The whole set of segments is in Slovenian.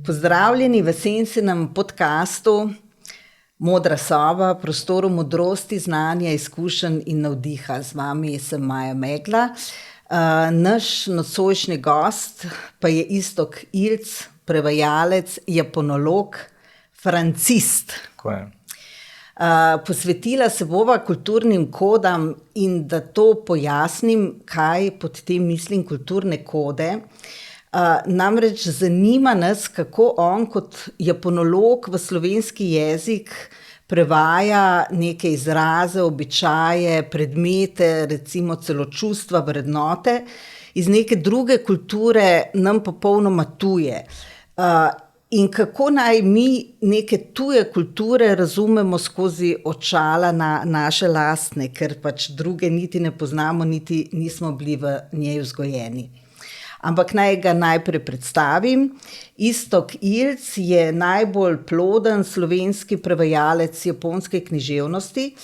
Pozdravljeni v Sensinem podcastu Modra soba, prostoru modrosti, znanja, izkušenj in navdiha. Z vami sem Maja Megla. Naš nocojšnji gost pa je Iztok Ilc, prevajalec, japonolog, francist. Tako je. Posvetila se bova kulturnim kodam in da to pojasnim, kaj pod tem mislim kulturne kode. Namreč zanima nas, kako on kot japonolog v slovenski jezik prevaja neke izraze, običaje, predmete, recimo celo čustva, vrednote, iz neke druge kulture nam popolnoma tuje. In kako naj mi neke tuje kulture razumemo skozi očala na naše lastne, ker pač druge niti ne poznamo, niti nismo bili v njej vzgojeni. Ampak naj ga najprej predstavim. Iztok Ilc je najbolj ploden slovenski prevajalec japonske književnosti,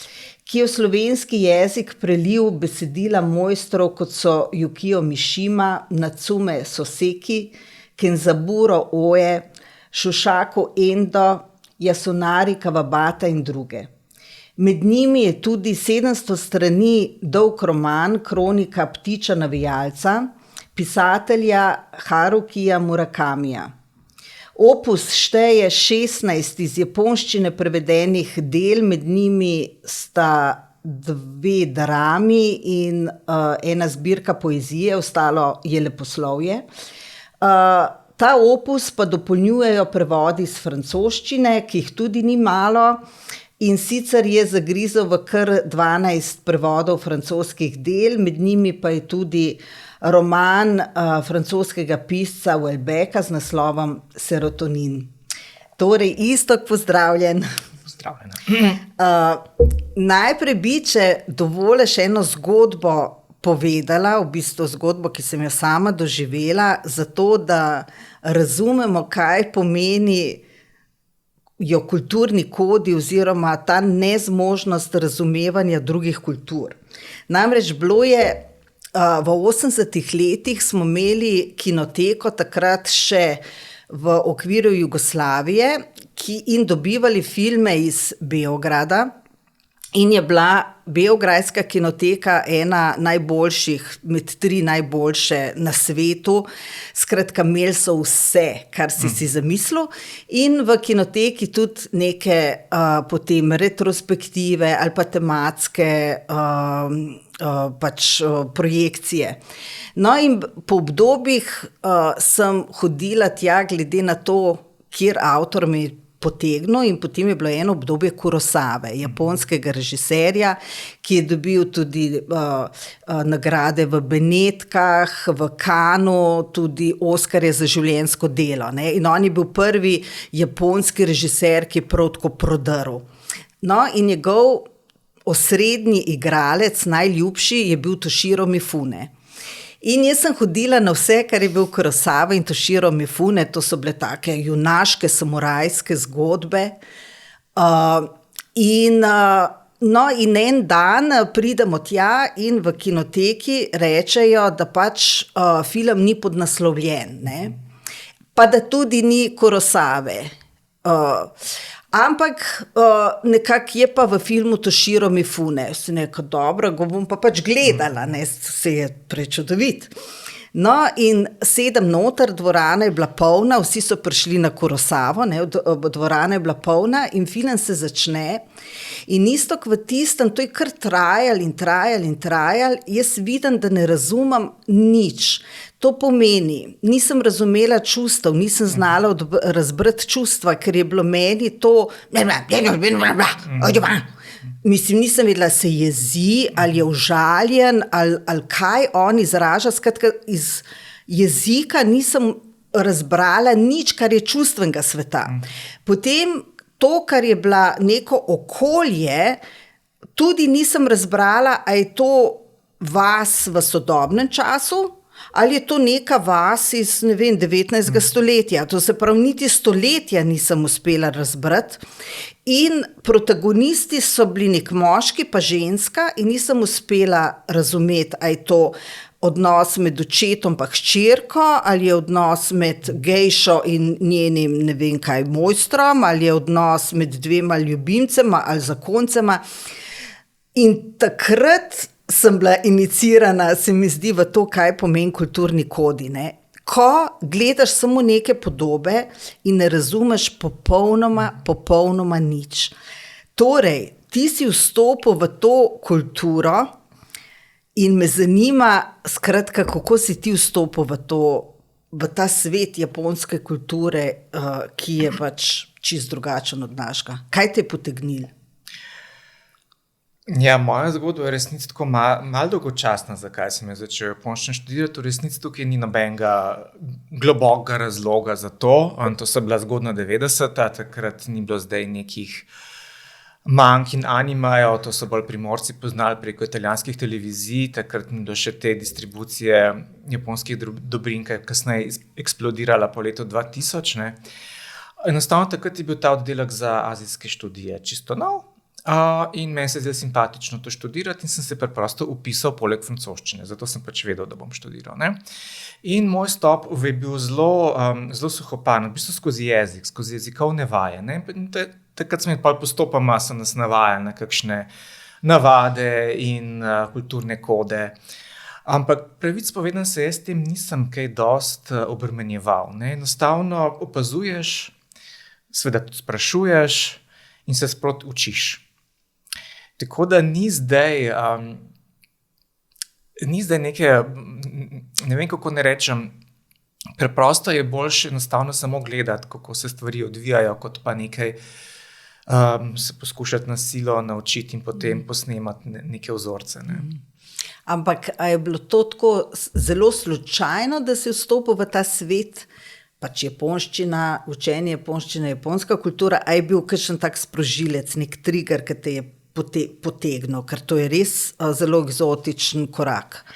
ki je v slovenski jezik prelil besedila mojstrov, kot so Yukio Mishima, Natsume Soseki, Kenzaburo Oe, Shoshaku Endo, Yasunari Kawabata in druge. Med njimi je tudi 700 strani dolg roman Kronika ptiča navijalca, pisatelja Harukija Murakamija. Opus šteje 16 iz japonščine prevedenih del, med njimi sta 2 drami in ena zbirka poezije, ostalo je leposlovje. Ta opus pa dopolnjujejo prevodi iz francoščine, ki jih tudi ni malo, in sicer je zagrizel v kar 12 prevodov francoskih del, med njimi pa je tudi roman francoskega pisca Houellebecqa z naslovom Serotonin. Torej, Iztok, pozdravljen. Pozdravljena. Najprej bi, če dovoliš, eno zgodbo povedala, v bistvu zgodbo, ki sem jo sama doživela, zato da razumemo, kaj pomeni kulturni kodi oziroma ta nezmožnost razumevanja drugih kultur. Namreč bilo je v 80-ih letih smo imeli kinoteko, takrat še v okviru Jugoslavije, in dobivali filme iz Beograda. In je bila beograjska kinoteka ena najboljših, med 3 najboljše na svetu. Skratka, imeli so vse, kar si zamislil. In v kinoteki tudi neke potem retrospektive ali pa tematske projekcije. No, in po obdobjih sem hodila tja, glede na to, kjer avtor mi potegnil, in potem je bilo eno obdobje Kurosave, japonskega režiserja, ki je dobil tudi nagrade v Benetkah, v Cannesu, tudi Oskarje za življenjsko delo, ne. In on je bil prvi japonski režiser, ki je prav tako prodrl. No, in njegov osrednji igralec, najljubši, je bil Toshiro Mifune. In jaz sem hodila na vse, kar je bil Kurosawa in Toshiro Mifune, to so bile take junaške, samurajske zgodbe. In en dan pridemo tja in v kinoteki rečejo, da pač film ni podnaslovljen, ne? Pa da tudi ni Kurosawe. Ampak nekako je pa v filmu Toshiro Mifune. Sem nekaj dobro, ga bom pa pač gledala, ne, se je prečudovit. No, in sedem noter, dvorana je bila polna, vsi so prišli na Kurosawo, ne, dvorana je bila polna in film se začne. In Iztok v tistem, to je kar trajal, jaz vidim, da ne razumem nič. To pomeni, nisem razumela čustev, nisem znala razbrati čustva, ker je bilo meni to, mislim, nisem vedela, se jezi, ali je užaljen, ali kaj on izraža, skratka, iz jezika nisem razbrala nič, kar je čustvenega sveta. Potem to, kar je bila neko okolje, tudi nisem razbrala, a je to vas v sodobnem času, ali je to neka vas iz, 19. stoletja. To se pravi, niti stoletja nisem uspela razbrati. In protagonisti so bili nek moški pa ženska in nisem uspela razumeti, a je to odnos med očetom pa hčerko, ali je odnos med gejšo in njenim, ne vem kaj, mojstrom, ali je odnos med dvema ljubimcema ali zakoncema. In takrat sem bila inicirana, se mi zdi, v to, kaj pomeni kulturni kodi, ne. Ko gledaš samo neke podobe in ne razumeš popolnoma nič. Torej, ti si vstopil v to kulturo in me zanima, skratka, kako si ti vstopil v ta svet japonske kulture, ki je pač čisto drugačen od našega. Kaj te je potegnilo? Ja, moja zgodba je resnici tako malo dolgočasna, zakaj sem jo začel japonščino študirati. V resnici tukaj ni nobenega globokega razloga za to. To so bila zgodna 90-ta, takrat ni bilo zdaj nekih mank in animajev, to so bolj Primorci poznali preko italijanskih televizij, takrat ni bilo še te distribucije japonskih dobrin, ki je kasneje eksplodirala po letu 2000. Ne. Enostavno takrat je bil ta oddelek za azijske študije čisto nov. In meni se je zdelo simpatično to študirati in sem se preprosto upisal poleg francoščine, zato sem pač vedel, da bom študiral. Ne? In moj stop je bil zelo suhoparno, v bistvu skozi jezik, skozi jezikovne vaje. Ne? Takrat sem postopoma nas navajal na kakšne navade in kulturne kode. Ampak pravic povedano se jaz s tem nisem kaj dost obremenjeval. Ne? Enostavno opazuješ, seveda tudi sprašuješ in se sproti učiš. Tako da ni zdaj neke, ne vem kako ne rečem, preprosto je boljše enostavno samo gledati, kako se stvari odvijajo, kot pa nekaj se poskušati na silo naučiti in potem posnemati neke vzorce. Ne. Ampak a je bilo to tako zelo slučajno, da si vstopil v ta svet, pač japonščina, učenje japonščine, japonska kultura, a je bil kakšen tak sprožilec, nek trigger, ki te je potegnil, ker to je res zelo eksotičen korak.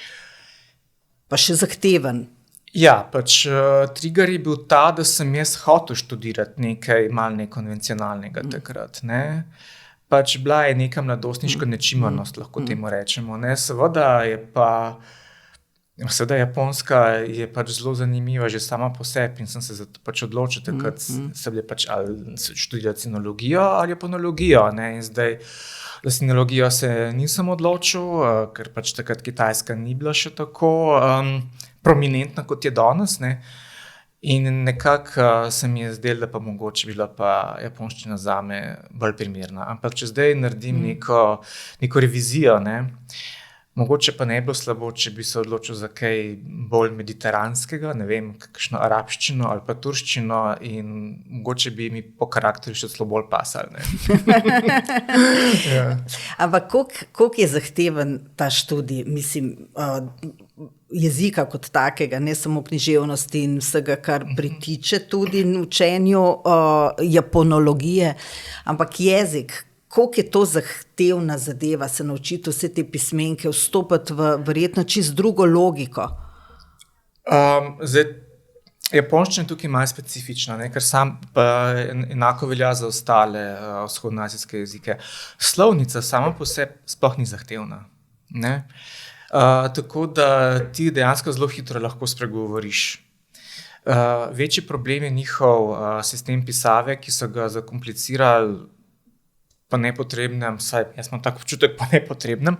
Pa še zahteven. Ja, pač trigger je bil ta, da sem jaz hotel študirati nekaj malo nekonvencionalnega takrat. Ne? Pač bila je neka mladostniška nečimrnost, lahko temu rečemo. Ne? Seveda Japonska je pač zelo zanimiva že sama po sebi in sem se zato pač odločil, takrat se bile pač ali študirati sinologijo ali japonologijo. Ne? In zdaj za sinologijo se nisem odločil, ker pač takrat Kitajska ni bila še tako prominentna, kot je danes. Ne? In nekako se mi je zdelo, da pa mogoče bila pa japonščina zame bolj primerna. Ampak če zdaj naredim neko revizijo, ne? Mogoče pa ne bi bilo slabo, če bi se odločil za kaj bolj mediteranskega, ne vem, kakšno arabščino ali pa turščino in mogoče bi mi po karakterju še celo bolj pasali. Ja. Ampak koliko je zahteven ta študij, mislim, jezika kot takega, ne samo književnosti in vsega, kar pritiče tudi učenju japonologije, ampak jezik, koliko je to zahtevna zadeva, se naučiti vse te pismenke, vstopiti v verjetno čisto drugo logiko? Japonščina je tukaj malo specifična, ne? Ker sam pa enako velja za ostale vzhodnoazijske jezike. Slovnica sama po sebi sploh ni zahtevna. Ne? Tako da ti dejansko zelo hitro lahko spregovoriš. Večji problem je njihov sistem pisave, ki so ga zakomplicirali po nepotrebnem, saj jaz imam tako občutek po nepotrebnem,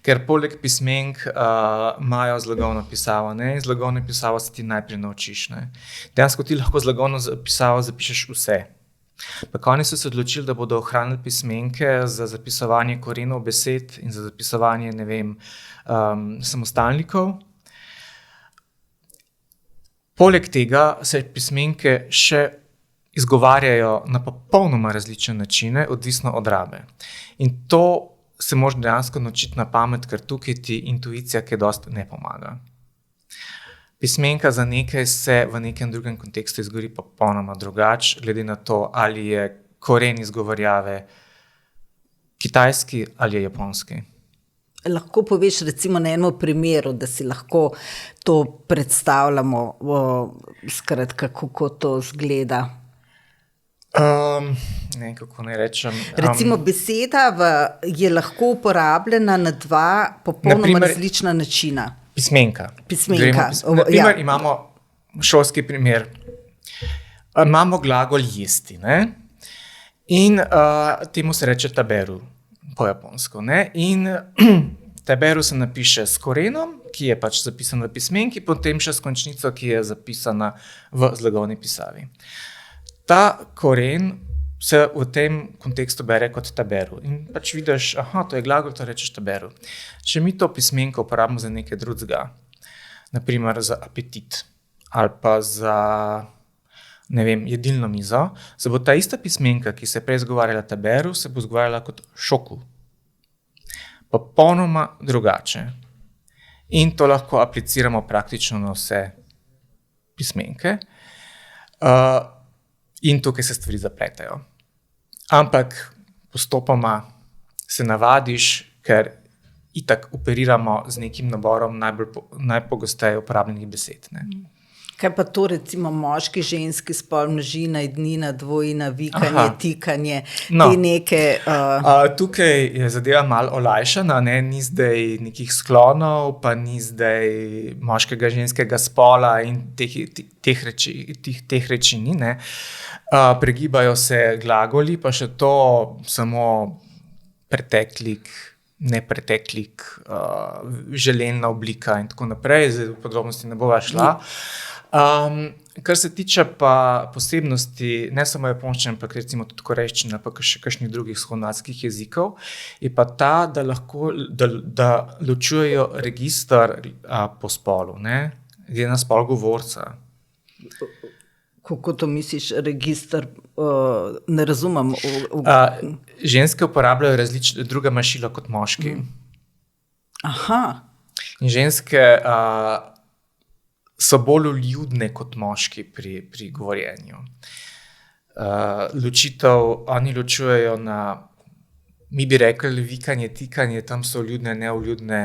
ker poleg pismenk imajo zlagovno pisavo, ne? In zlagovno pisavo se ti najprej naučiš. Ne? Dejansko ti lahko zlagovno pisavo zapišeš vse. Pa oni so se odločili, da bodo ohranili pismenke za zapisovanje korenov besed in za zapisovanje, ne vem, samostalnikov. Poleg tega se pismenke še izgovarjajo na popolnoma različne načine, odvisno od rabe. In to se moraš dejansko naučiti na pamet, ker tukaj ti intuicija kaj dosti ne pomaga. Pismenka za nekaj se v nekem drugem kontekstu izgovori popolnoma drugače, glede na to, ali je koren izgovarjave kitajski ali je japonski. Lahko poveš recimo na enem primeru, da si lahko to predstavljamo, skratka, kako to izgleda. Ne, kako ne rečem. Recimo beseda je lahko uporabljena na dva popolnoma različna načina. Pismenka. Pismenka. Naprimer, imamo šolski primer. Imamo glagol jesti, ne? In temu se reče taberu po japonsko. Ne? In taberu se napiše s korenom, ki je pač zapisan v pismenki, potem še s končnico, ki je zapisana v zlagovni pisavi. Ta koren se v tem kontekstu bere kot taberu. In pač vidiš, to je glagol, to rečeš taberu. Če mi to pismenko uporabimo za nekaj drugega, naprimer za apetit ali pa za, ne vem, jedilno mizo, se bo ta ista pismenka, ki se je prej izgovarjala taberu, se bo izgovarjala kot šoku. Popolnoma drugače. In to lahko apliciramo praktično na vse pismenke. In tukaj se stvari zapletajo. Ampak postopoma se navadiš, ker itak operiramo z nekim naborom najpogosteje uporabljenih besed. Ne? Kaj pa to recimo moški, ženski spol, množina, ednina, dvojina, vikanje, tikanje, te neke... Tukaj je zadeva malo olajšana, ne? Ni zdaj nekih sklonov, pa ni zdaj moškega, ženskega spola in teh reči ni, ne? Pregibajo se glagoli, pa še to samo preteklik, nepreteklik, želena oblika in tako naprej, zdaj v podrobnosti ne bova šla. Kar se tiče pa posebnosti, ne samo japonščine, ampak recimo tudi korejščine, pa še kakšnih drugih vzhodnoazijskih jezikov, je pa ta, da ločujejo register po spolu, ne? Glede na spol govorca. Kako to misliš, register? Ne razumem. Ženske uporabljajo druga mašila kot moški. Aha. In ženske so bolj vljudne kot moški pri govorjenju. Oni ločujejo na, mi bi rekli, vikanje, tikanje, tam so vljudne, nevljudne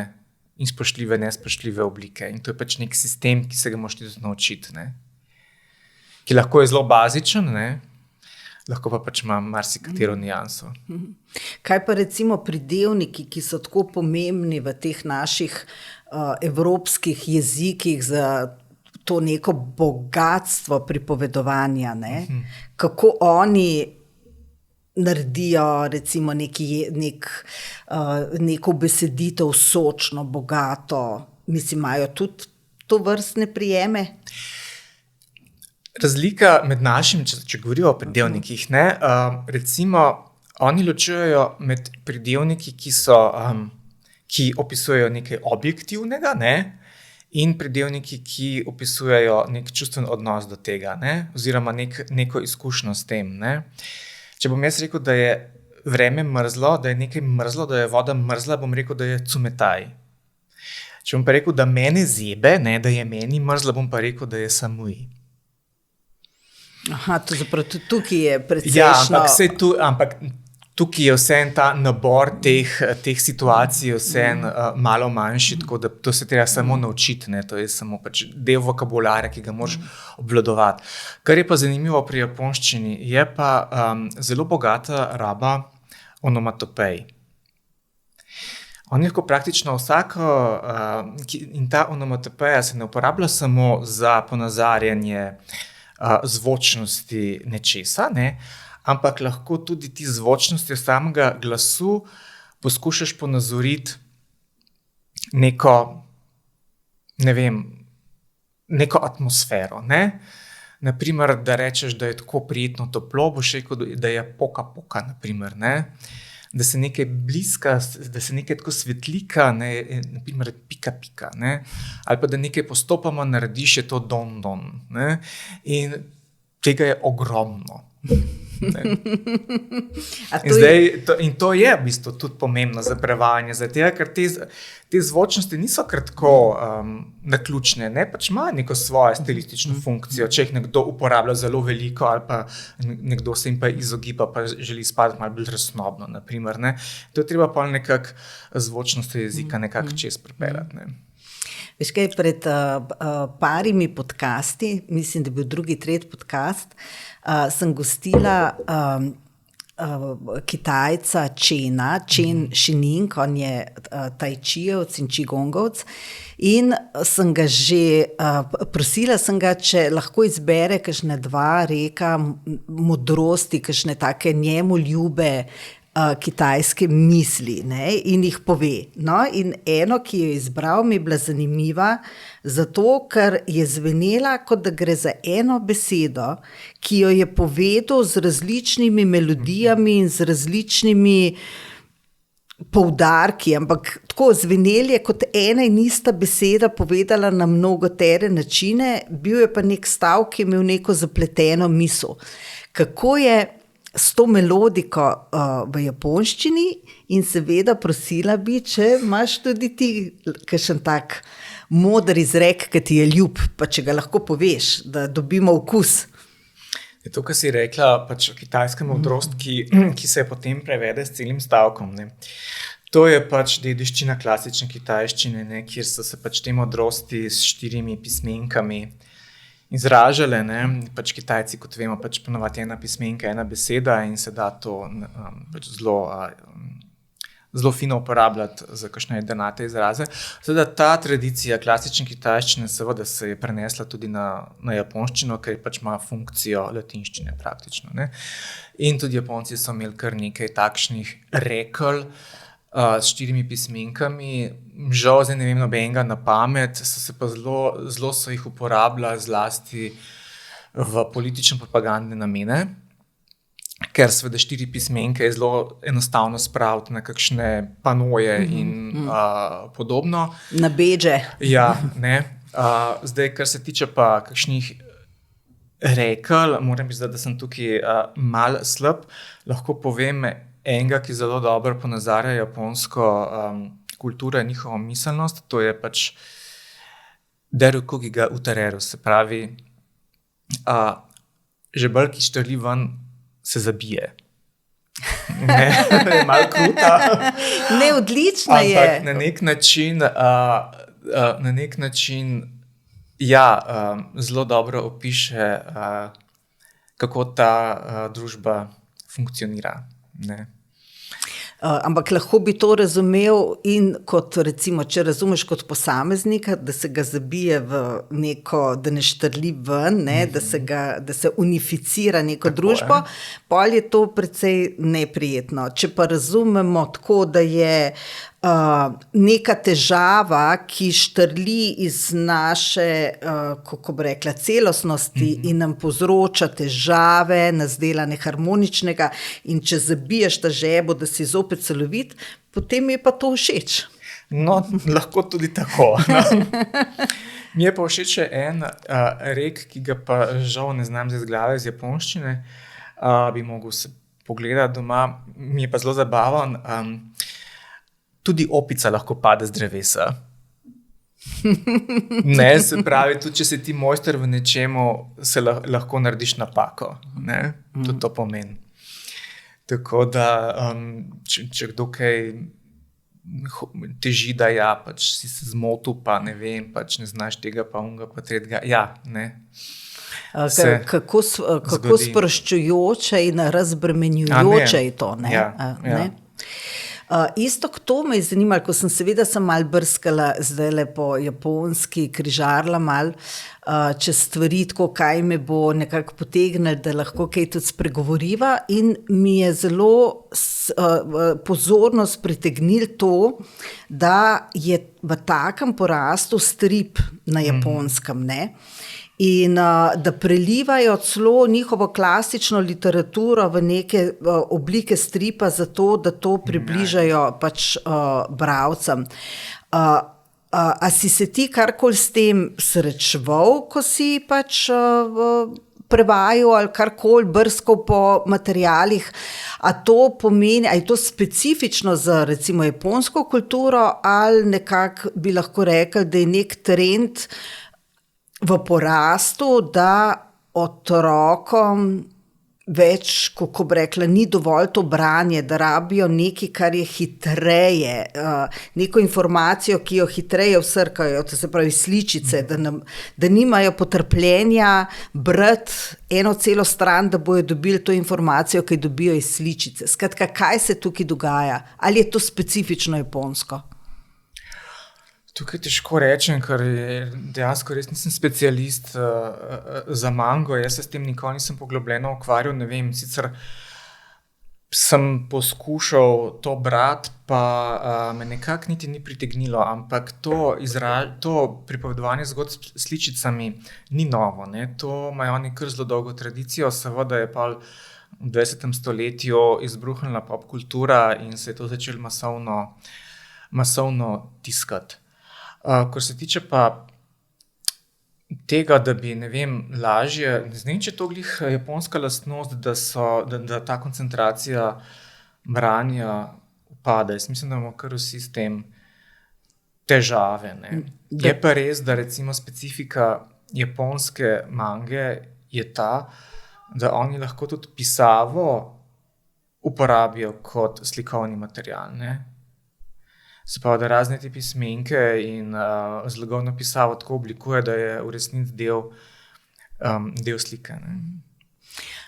in spoštljive, nespoštljive oblike. In to je pač nek sistem, ki se ga moraš tudi naučiti, ne? Ki lahko je zelo bazičen, ne? Lahko pa pač ima marsikatero nianso. Kaj pa recimo pridevniki, ki so tako pomembni v teh naših evropskih jezikih za to neko bogatstvo pripovedovanja, ne? Kako oni naredijo recimo neko beseditev sočno, bogato, mislim, imajo tudi to vrstne prijeme? Razlika med našim, če govorijo o pridevnikih, ne, recimo, oni ločujejo med pridevniki, ki opisujejo nekaj objektivnega, ne, in pridevniki, ki opisujejo nek čustven odnos do tega, ne, oziroma neko izkušnjo s tem, ne. Če bom jaz rekel, da je vreme mrzlo, da je nekaj mrzlo, da je voda mrzla, bom rekel, da je cumetaj. Če bom pa rekel, da mene zebe, ne, da je meni mrzlo, bom pa rekel, da je samuj. Aha, to zapravo tudi tukaj je precejšno... Ja, ampak tukaj je vseeno ta nabor teh situacij vseeno malo manjši, tako da to se treba samo naučiti, ne, to je samo pač del vokabularja, ki ga moraš obvladovati. Kar je pa zanimivo pri japonščini, je pa zelo bogata raba onomatopej. Oni lahko praktično vsako, in ta onomatopeja se ne uporablja samo za ponazarjanje zvočnosti nečesa, ne, ampak lahko tudi ti zvočnosti samega glasu poskušaš ponazoriti neko, ne vem, neko atmosfero, ne. Naprimer, da rečeš, da je tako prijetno toplo, boš rekel, da je poka, naprimer, ne. Da se nekaj bliska, da se nekaj tako svetlika, ne, naprimer pika, ne, ali pa da nekaj postopoma narediš, je to don, ne, in tega je ogromno. In to je v bistvu tudi pomembno za prevajanje, zato, ker te zvočnosti niso kratko naključne, ne, pač ima neko svojo stilistično funkcijo, če jih nekdo uporablja zelo veliko ali pa nekdo se jim pa izogiba, pa želi spadati malo bolj resnobno, naprimer, ne. To je treba pol nekako zvočnost jezika nekako čez pripeljati, ne. Veš kaj, pred parimi podcasti, mislim, da je bil 2., 3. podcast, sem gostila Kitajca Chen Shining, on je tajčijevc in čigongovc. In sem ga prosila sem ga, če lahko izbere kakšne 2 reka modrosti, kakšne take njemu ljube kitajske misli, ne, in jih pove. No, in eno, ki jo je izbral, mi je bila zanimiva, zato, ker je zvenela, kot da gre za eno besedo, ki jo je povedal z različnimi melodijami in z različnimi poudarki, ampak tako zvenel je kot ena in ista beseda povedala na mnogotere načine, bil je pa nek stavek, ki je imel neko zapleteno misel. Kako je s to melodiko v japonščini in seveda prosila bi, če imaš tudi ti kakšen tak moder izrek, ki ti je ljub, pa če ga lahko poveš, da dobimo okus. To, kar si rekla, pač kitajska modrost, ki se je potem prevede s celim stavkom. Ne. To je pač dediščina klasične kitajščine, ne, kjer so se pač te modrosti s 4 pismenkami izražale, ne, pač Kitajci, kot vemo, pač ponovadi ena pismenka, ena beseda in se da to pač zelo fino uporabljati za kakšne jedrnate izraze. Seveda ta tradicija klasične kitajščine seveda se je prenesla tudi na japonščino, ker pač ima funkcijo latinščine praktično, ne. In tudi Japonci so imeli kar nekaj takšnih rekel s 4 pismenkami, žal zdaj ne vem nobenega na pamet, so se pa zelo so jih uporabljali zlasti v politično propagandne namene, ker seveda 4 pismenke je zelo enostavno spraviti na kakšne panoje in podobno. Na bedže. Ja, ne. Zdaj, kar se tiče pa kakšnih rekel, moram priznati, da sem tukaj malo slab, lahko povem enega, ki zelo dobro ponazarja japonsko kulturo in njihovo miselnost, to je pač derukogi ga utareru, se pravi, žebelj, ki štrli ven, se zabije. Ne, je malo kruta. Ne, odlična je. Ampak na nek način, ja, zelo dobro opiše, kako ta družba funkcionira. Ne. Ampak lahko bi to razumel in kot recimo, če razumeš kot posameznika, da se ga zabije v neko, da ne štrli ven, ne, da se unificira neko družbo, pol je to precej neprijetno. Če pa razumemo tako, da je neka težava, ki štrli iz naše, kako bi rekla, celostnosti in nam povzroča težave, nas dela neharmoničnega in če zabiješ ta žebo, da si zopet celovit, potem je pa to všeč. No, lahko tudi tako. No. Mi je pa všeč še en rek, ki ga pa žal ne znam z glave iz japonščine, bi mogel se pogledati doma, mi je pa zelo zabaven. Tudi opica lahko pade z drevesa. Ne, se pravi, tudi če si ti mojster v nečemu, se lahko narediš napako. Ne? Tudi to pomeni. Tako da, če kdo kaj teži, da ja, pač si se zmotil, pa ne vem, pač ne znaš tega, pa onega, pa tretjega, ja, ne. Kako sproščujoče in razbremenjujoče je to, ne? Ja, ne? Isto to me je zanimalo, ko sem seveda malo brskala zdajle po japonski, križarla malo čez stvari, tako kaj me bo nekako potegnilo, da lahko kaj tudi spregovoriva, in mi je zelo pozornost pritegnil to, da je v takem porastu strip na japonskem, ne? In da prelivajo celo njihovo klasično literaturo v neke oblike stripa, zato da to približajo pač bralcem. A si se ti karkoli s tem srečeval, ko si pač prevajal ali karkoli brskal po materialih? A to pomeni, a je to specifično za recimo japonsko kulturo ali nekako bi lahko rekli, da je nek trend v porastu, da otrokom več, kako bi rekla, ni dovolj to branje, da rabijo nekaj, kar je hitreje, neko informacijo, ki jo hitreje vsrkajo, to se pravi sličice, da nimajo potrpljenja brati eno celo stran, da bojo dobili to informacijo, ki jo dobijo iz sličice. Skratka, kaj se tukaj dogaja? Ali je to specifično japonsko? Tukaj težko rečem, ker dejansko res nisem specialist za mango. Jaz se s tem nikoli nisem poglobljeno ukvarjal. Ne vem, sicer sem poskušal to brati, pa me nekako niti ni pritegnilo, ampak to pripovedovanje zgodb s sličicami ni novo. Ne? To imajo oni kar zelo dolgo tradicijo, seveda je pa v 20. stoletju izbruhnila popkultura in se je to začelo masovno tiskati. Kar se tiče pa tega, da bi, ne vem, lažje, ne vem, če je to glih japonska lastnost, da ta koncentracija branja upada. Jaz mislim, da imamo kar vsi s tem težave. Ne? Je pa res, da recimo specifika japonske mange je ta, da oni lahko tudi pisavo uporabijo kot slikovni material, ne? Se pravi, da razne te pismenke in zlogovno pisavo tako oblikuje, da je v resnici del slike. Ne?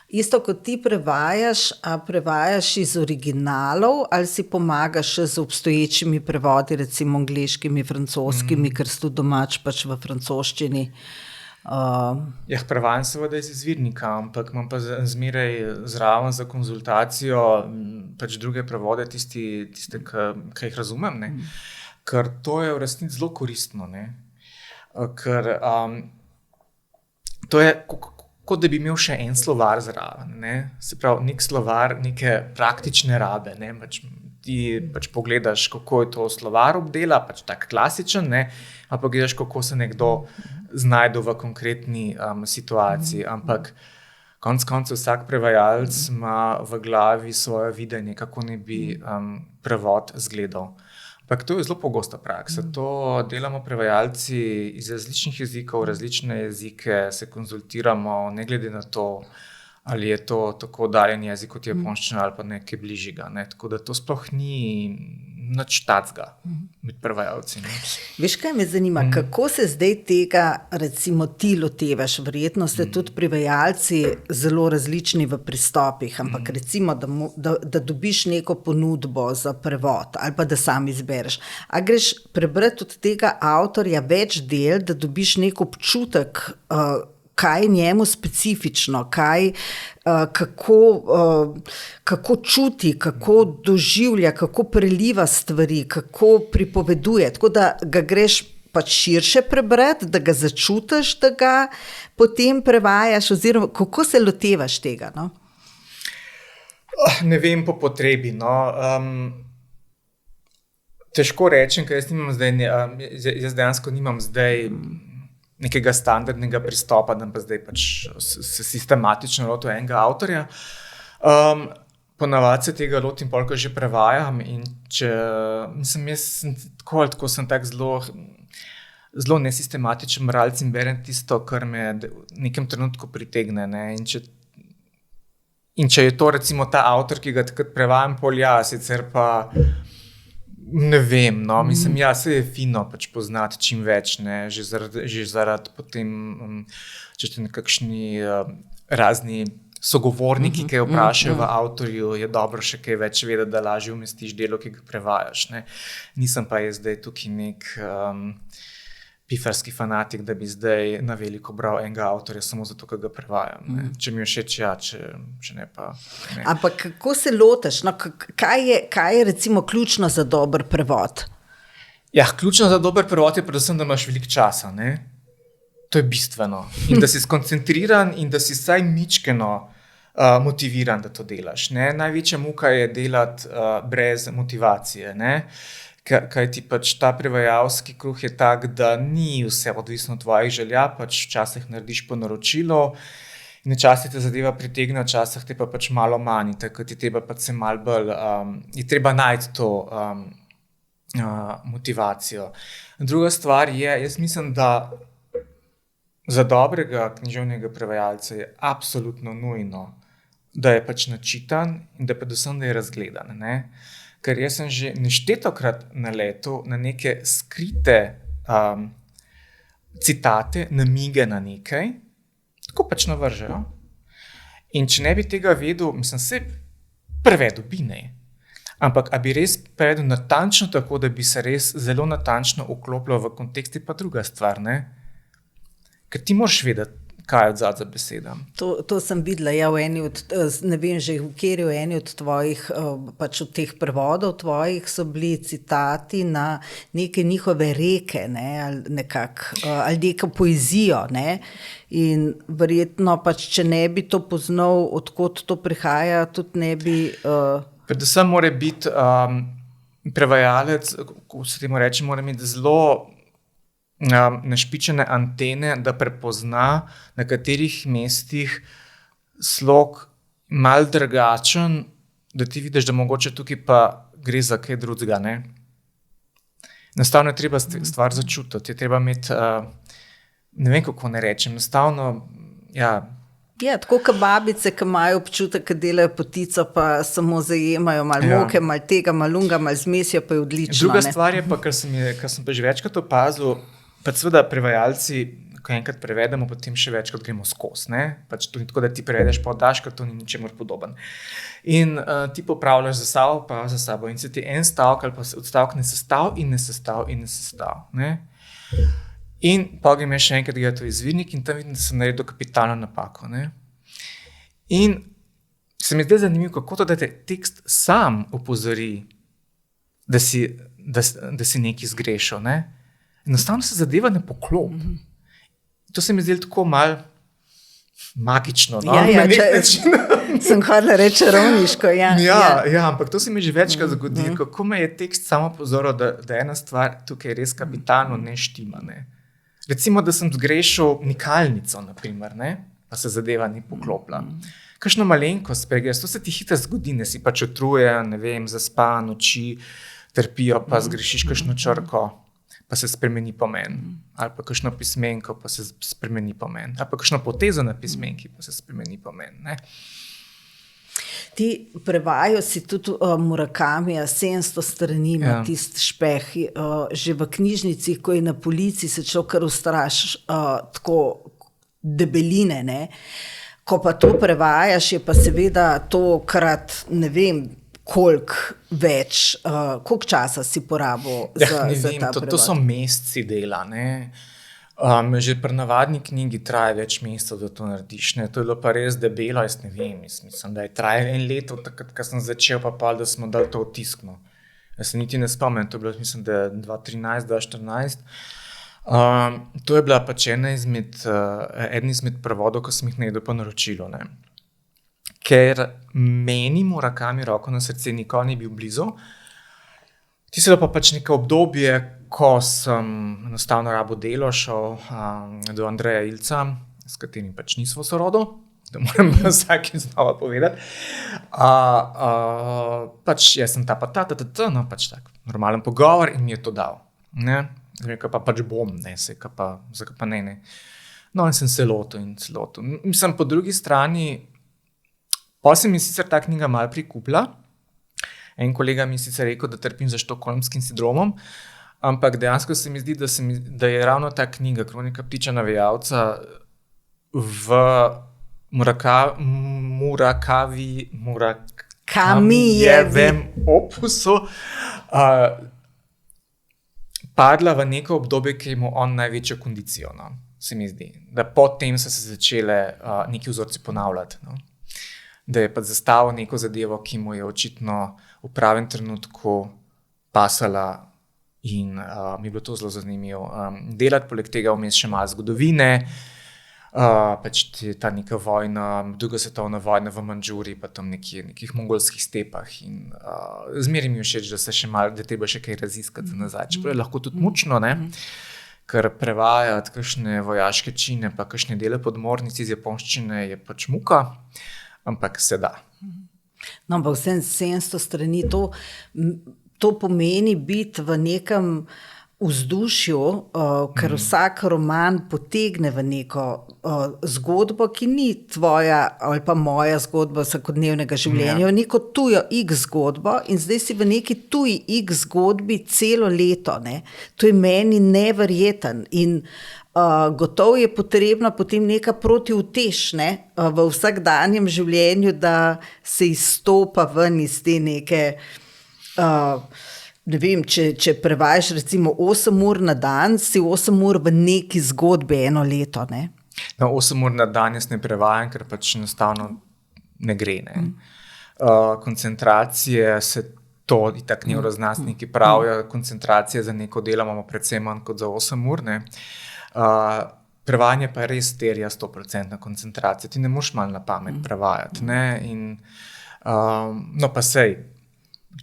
Isto kot ti prevajaš, a prevajaš iz originalov ali si pomagaš še z obstoječimi prevodi, recimo angleškimi, francoskimi, ker si tudi domač pač v francoščini? Prevajam seveda iz izvirnika, ampak imam pa zmeraj zraven za konzultacijo pač druge prevode, tiste, ki jih razumem, ne? Ker to je v resnici zelo koristno. Ne? Ker to je kot da bi imel še en slovar zraven. Ne? Se pravi, nek slovar neke praktične rabe. Ne? Ti pač pogledaš, kako je to slovar obdela, pač tak klasičen, ne? A pa gledaš, kako se nekdo znajde v konkretni situaciji. Ampak konec koncev vsak prevajalec ima v glavi svoje videnje, kako ne bi prevod izgledal. Ampak to je zelo pogosta praksa. To delamo prevajalci iz različnih jezikov, različne jezike, se konzultiramo, ne glede na to, ali je to tako oddaljen jezik kot japonščina ali pa nekaj bližjega. Ne? Tako da to sploh ni nič tacga med prevajalci. Ne? Veš, kaj me zanima, kako se zdaj tega recimo ti lotevaš? Verjetno ste tudi prevajalci zelo različni v pristopih, ampak recimo, da dobiš neko ponudbo za prevod ali pa da sam izbereš. A greš prebrati od tega avtorja več del, da dobiš nek občutek, kaj je njemu specifično, kako čuti, kako doživlja, kako preliva stvari, kako pripoveduje. Tako da ga greš pač širše prebrati, da ga začutiš, da ga potem prevajaš, oziroma kako se lotevaš tega? No? Ne vem, po potrebi. No. Težko rečem, ker jaz dejansko nimam zdaj nekega standardnega pristopa, da pa zdaj pač se sistematično lotil enega avtorja. Ponavadi se tega lotim, polk že prevajam in jaz tako sem tak zelo nesistematičen bralec in berem tisto, kar me v nekem trenutku pritegne. Ne? In če je to recimo ta avtor, ki ga takrat prevajam, sicer pa ne vem, no, mislim, se je fino pač poznati čim več, ne, že zaradi potem, če ste nekakšni razni sogovorniki, ki vprašajo v avtorju, je dobro še kaj več vedeti, da lažje umestiš delo, ki ga prevajaš, ne. Nisem pa jaz zdaj tukaj nek pifarski fanatik, da bi zdaj na veliko bral enega avtorja samo zato, ker ga prevajam. Ne. Če mi je všeč, če ne pa ne. Ampak kako se lotiš? No, kaj je recimo ključno za dober prevod? Ključno za dober prevod je predvsem, da imaš veliko časa. Ne. To je bistveno. In da si skoncentriran in da si vsaj mičkeno motiviran, da to delaš. Ne. Največja muka je delati brez motivacije. Ne. Kaj ti pač ta prevajalski kruh je tak, da ni vse odvisno od tvojih želja, pač včasih narediš po naročilu in včasih te zadeva pritegne, včasih te pa pač malo manj, tako ti treba pač se malo bolj, je treba najti to motivacijo. Druga stvar je, jaz mislim, da za dobrega književnega prevajalca je absolutno nujno, da je pač načitan in da predvsem, da je razgledan. Ne? Ker jaz sem že neštetokrat naletel na neke skrite citate, namige na nekaj, tako pač navržejo. In če ne bi tega vedel, mislim, se prevedel bi ne. Ampak, a bi res prevedel natančno tako, da bi se res zelo natančno vklopil v kontekst, je pa druga stvar, ne? Ker ti moraš vedeti, kaj je odzad za besedam. To sem videla, ja, v eni od, ne vem že, kjer je v eni od tvojih, pač od teh prevodov tvojih so bili citati na neke njihove reke, ne, ali nekako, ali neko poezijo, ne, in verjetno pač, če ne bi to poznal, odkot to prihaja, tudi ne bi... Predvsem mora biti prevajalec, ko se temu reče, mora imeti zelo našpičene antene, da prepozna, na katerih mestih slog mal drugačen, da ti vidiš, da mogoče tukaj pa gre za kaj drugega, ne. Enostavno je treba stvar začutiti, je treba imeti, ne vem, kako ne rečem, enostavno, ja. Ja, tako kot babice, ki imajo občutek, ki delajo potico, pa samo zajemajo malo moke, malo tega, malo unga, malo zmesijo, pa je odlično. Druga stvar je pa, kar sem pa že večkrat opazil, pa seveda prevajalci, ko enkrat prevedemo, potem še večkrat gremo skozi, ne? Pač to ni tako, da ti prevedeš pa oddaš, ker to ni ničemur podoben. In ti popravljaš za sabo in se ti en stavek ali pa odstavek ne sestav in ne sestav in ne sestav, ne? In pa grem še enkrat gledati v izvirnik in tam vidim, da sem naredil kapitalno napako, ne? In se mi zdaj zanimivo, kako to, da te tekst sam opozori, da si nekaj zgrešil, ne? Enostavno se zadeva ne poklop. To se mi zdelo tako malo magično, no? Ja, sem hvala reči čarovniško, ja. Ja, ampak to se mi že večkrat zgodi, kako me je tekst samo opozoril, da ena stvar tukaj res kapitalno ne štima, ne? Recimo, da sem zgrešil nikalnico, na primer, ne? Pa se zadeva ni poklopila. Kakšno malenkost pregreš, to se ti hitro zgodi, ne si pač utrujen, ne vem, zaspan, oči trpijo, pa zgrešiš kakšno črko, pa se spremeni pomen. Ali pa kakšno pismenko, pa se spremeni pomen. Ali pa kakšno potezo na pismenki, pa se spremeni pomen, ne? Ti prevajajo si tudi Murakamija, 700 strani ima tisti špeh, že v knjižnici, ko je na polici, se človek kar ustraši tako debeline, ne. Ko pa to prevajaš, je pa seveda to krat, ne vem, koliko več, koliko časa si porabil za ta prevod? To so meseci dela, ne. Že pri navadni knjigi traja več mesecev, da to narediš, ne. To je bilo pa res debelo, jaz ne vem, mislim, da je trajalo 1 leto, takrat, ko sem začel, pa da smo dali to v tiskno. Jaz se niti ne spomnim, to je bilo, mislim, da 2013, 2014. To je bila pač eden izmed prevodov, ko sem jih naredil po naročilu, ne. Ker meni Murakami roko na srce nikoli ni bil blizu. Tisto pa pač neko obdobje, ko sem enostavno rabil delo, šel do Andreja Ilca, s katerim pač nismo sorodo, da moram vsakim znova povedati. Pač jaz sem ta, no pač tak, normalen pogovor in mi je to dal, ne. Rekel pa pač bom, ne, zakaj pa ne. No in sem se lotil. Mislim, po drugi strani, pa se mi sicer ta knjiga malo prikupila. En kolega mi je sicer rekel, da trpim za štokholmskim sindromom, ampak dejansko se mi zdi, da je ravno ta knjiga, Kronika ptiča navijalca, v Murakamijevem opusu padla v neko obdobje, ki je imel on največjo kondicijo, no, se mi zdi. Da potem so se začele neki vzorci ponavljati, no. Da je pa zastavil neko zadevo, ki mu je očitno v pravem trenutku pasala in mi je bilo to zelo zanimivo. Delati poleg tega vmes še malo zgodovine, pač ta neka vojna, druga svetovna vojna v Mandžuriji, pa tam nekih mongolskih stepah in zmeraj mi je všeč, da se še malo, da treba še kaj raziskati nazaj. Čeprav je lahko tudi mučno, ne? Ker prevajati kakšne vojaške čine, pa kakšne dele podmornic iz japonščine je pač muka, ampak se da. No, ampak 700 strani, to pomeni biti v nekem vzdušju, ker vsak roman potegne v neko zgodbo, ki ni tvoja ali pa moja zgodba vsakodnevnega življenja, v neko tujo X zgodbo in zdaj si v neki tuji X zgodbi celo leto. Ne? To je meni neverjeten in gotovo je potrebna potem neka protiutež v vsakdanjem življenju, da se izstopa ven iz te neke, ne vem, če prevajaš recimo 8 ur na dan, si 8 ur v neki zgodbi eno leto. Ne? No, 8 ur na dan jaz ne prevajam, ker pač enostavno ne gre. Ne? Koncentracije se to itak nevroznanstveniki pravijo, koncentracije za neko delo imamo predvsem manj kot za 8 ur, ne. Prevajanje pa res terja 100% koncentracijo, ti ne moš malo na pamet prevajati, ne, in no pa sej,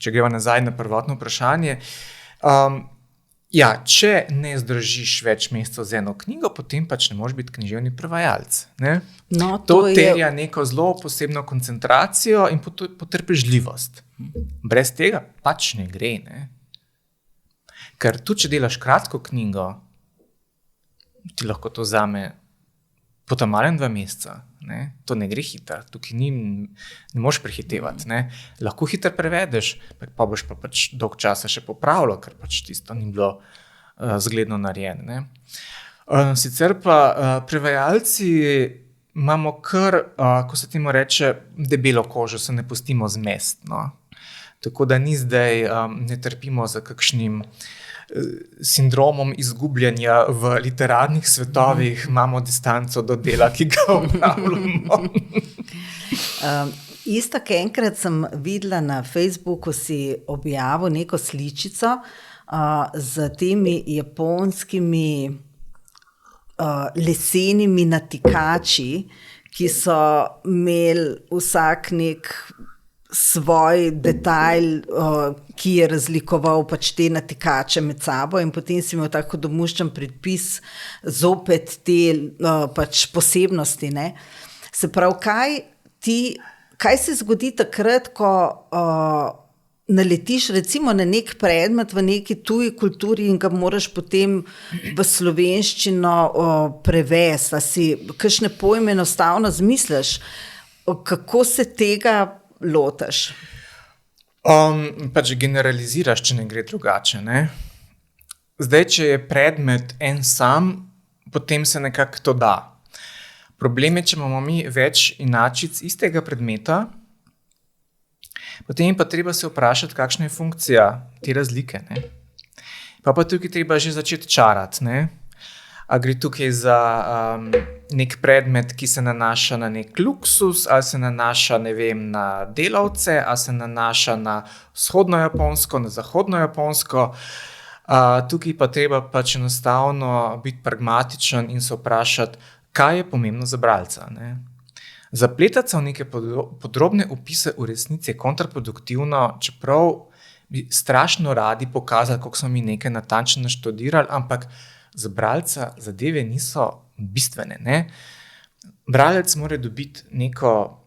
če greva nazaj na prvotno vprašanje, ja, če ne zdržiš več mesecev z eno knjigo, potem pač ne moreš biti književni prevajalec, ne. No, to terja neko zelo posebno koncentracijo in potrpežljivost. Brez tega pač ne gre, ne. Ker tudi, če delaš kratko knjigo, ti lahko to vzame potamalem 2 meseca, ne? To ne gre hitro, tukaj ne moš prehitevati, ne? Lahko hitro prevedeš, pa boš pa pač dolg časa še popravljal, ker pač tisto ni bilo zgledno narejeno, ne? Sicer pa prevajalci imamo kar, ko se temu reče, debelo kožo, se ne pustimo zmest, no? Tako da ni zdaj, ne trpimo za kakšnim sindromom izgubljanja v literarnih svetovih, imamo distanco do dela, ki ga upravljamo. Istak enkrat sem videla na Facebooku, si objavil neko sličico z temi japonskimi lesenimi natikači, ki so imeli vsak nek svoj detajl, ki je razlikoval pač te natikače med sabo in potem si imel tako domuščen predpis zopet te pač posebnosti. Ne? Se pravi, kaj se zgodi takrat, ko naletiš recimo na nek predmet v neki tuji kulturi in ga moraš potem v slovenščino prevesti, da si kakšne pojme enostavno zmisliš, kako se tega lotaš? Pač generaliziraš, če ne gre drugače, ne? Zdaj, če je predmet en sam, potem se nekako to da. Problem je, če imamo mi več inačic istega predmeta, potem je pa treba se vprašati, kakšna je funkcija te razlike, ne? Pa tukaj treba že začeti čarati, ne? A gre tukaj za nek predmet, ki se nanaša na nek luksus, ali se nanaša, ne vem, na delavce, ali se nanaša na vzhodno Japonsko, na zahodno Japonsko. Tukaj pa treba pač enostavno biti pragmatičen in se vprašati, kaj je pomembno za bralca, ne? Zapletati se v neke podrobne opise v resnici je kontraproduktivno, čeprav bi strašno radi pokazali, kako smo mi nekaj natančno naštudirali, ampak za bralca zadeve niso bistvene, ne. Bralec mora dobiti neko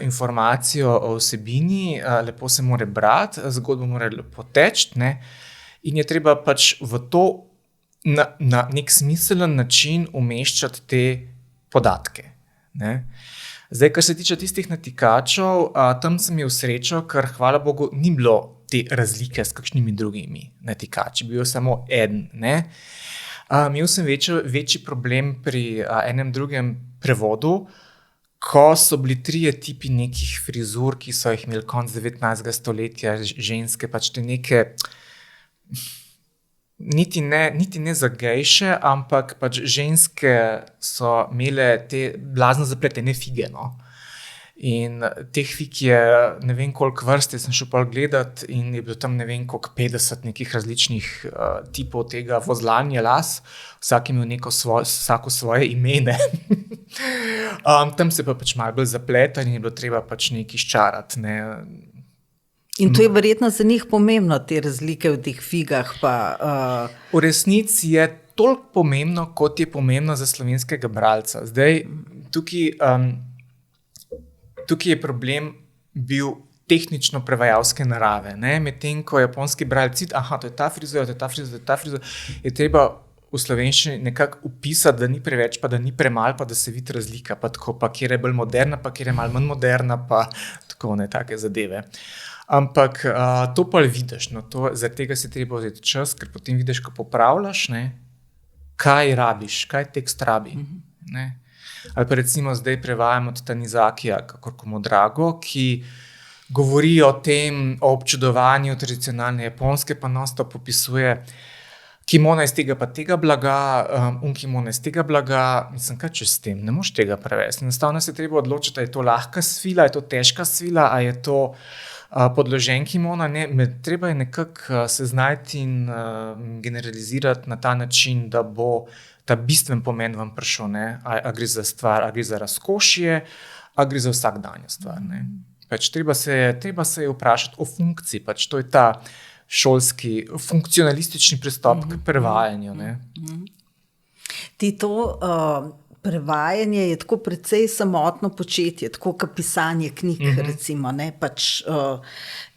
informacijo o vsebini, lepo se mora brati, zgodba mora lepo teči, ne, in je treba pač v to na nek smiselen način umeščati te podatke, ne. Zdaj, kar se tiče tistih natikačev, tam sem imel srečo, ker hvala Bogu ni bilo te razlike s kakšnimi drugimi natikači, bil samo eden, ne. Imel sem večji problem pri enem drugem prevodu, ko so bili 3 tipi nekih frizur, ki so jih imeli konec 19. stoletja, ženske, pač te neke, niti ne za gejše, ampak pač ženske so imele te blazno zapletene fige, no. In teh fig je ne vem koliko vrst, jaz sem šel pol gledat in je bilo tam ne vem koliko 50 nekih različnih tipov tega vozlanja las, vsak imel vsako svoje imene. Tam se pa pač malo bolj zapleta in je bilo treba pač nekaj ščarati, ne. In to je verjetno za njih pomembno, te razlike v teh figah pa... V resnici je toliko pomembno, kot je pomembno za slovenskega bralca. Zdaj, tukaj je problem bil tehnično prevajalske narave. Medtem ko japonski bralci, to je ta frizura, to je ta frizura, to je ta frizura, je treba v slovenščini nekako upisati, da ni preveč, pa da ni premalo, pa da se vidi razlika, pa tako, pa kjer je bolj moderna, pa kjer je malo manj moderna, pa tako, take zadeve. Ampak to pa vidiš, zaradi tega si treba vzeti čas, ker potem vidiš, ko popravljaš, kaj rabiš, kaj tekst rabi. Ali pa recimo zdaj prevajam od Tanizakija, kakor komu drago, ki govori o tem, o občudovanju tradicionalne japonske, pa non-stop popisuje kimono iz tega pa tega blaga, kimono iz tega blaga. Mislim, kaj če s tem? Ne moš tega prevesti. Enostavno se treba odločiti, a je to lahka svila, je to težka svila, a je to podložen kimono. Treba je nekako se znajti in generalizirati na ta način, da bo ta bistven pomen vam prišel. A gre za stvar, a gre za razkošje, a gre za vsakdanjo stvar. Treba se je vprašati o funkciji, to je ta šolski, funkcionalistični pristop k prevajanju. Ti to prevajanje je tako precej samotno početje, tako kot pisanje knjig, recimo.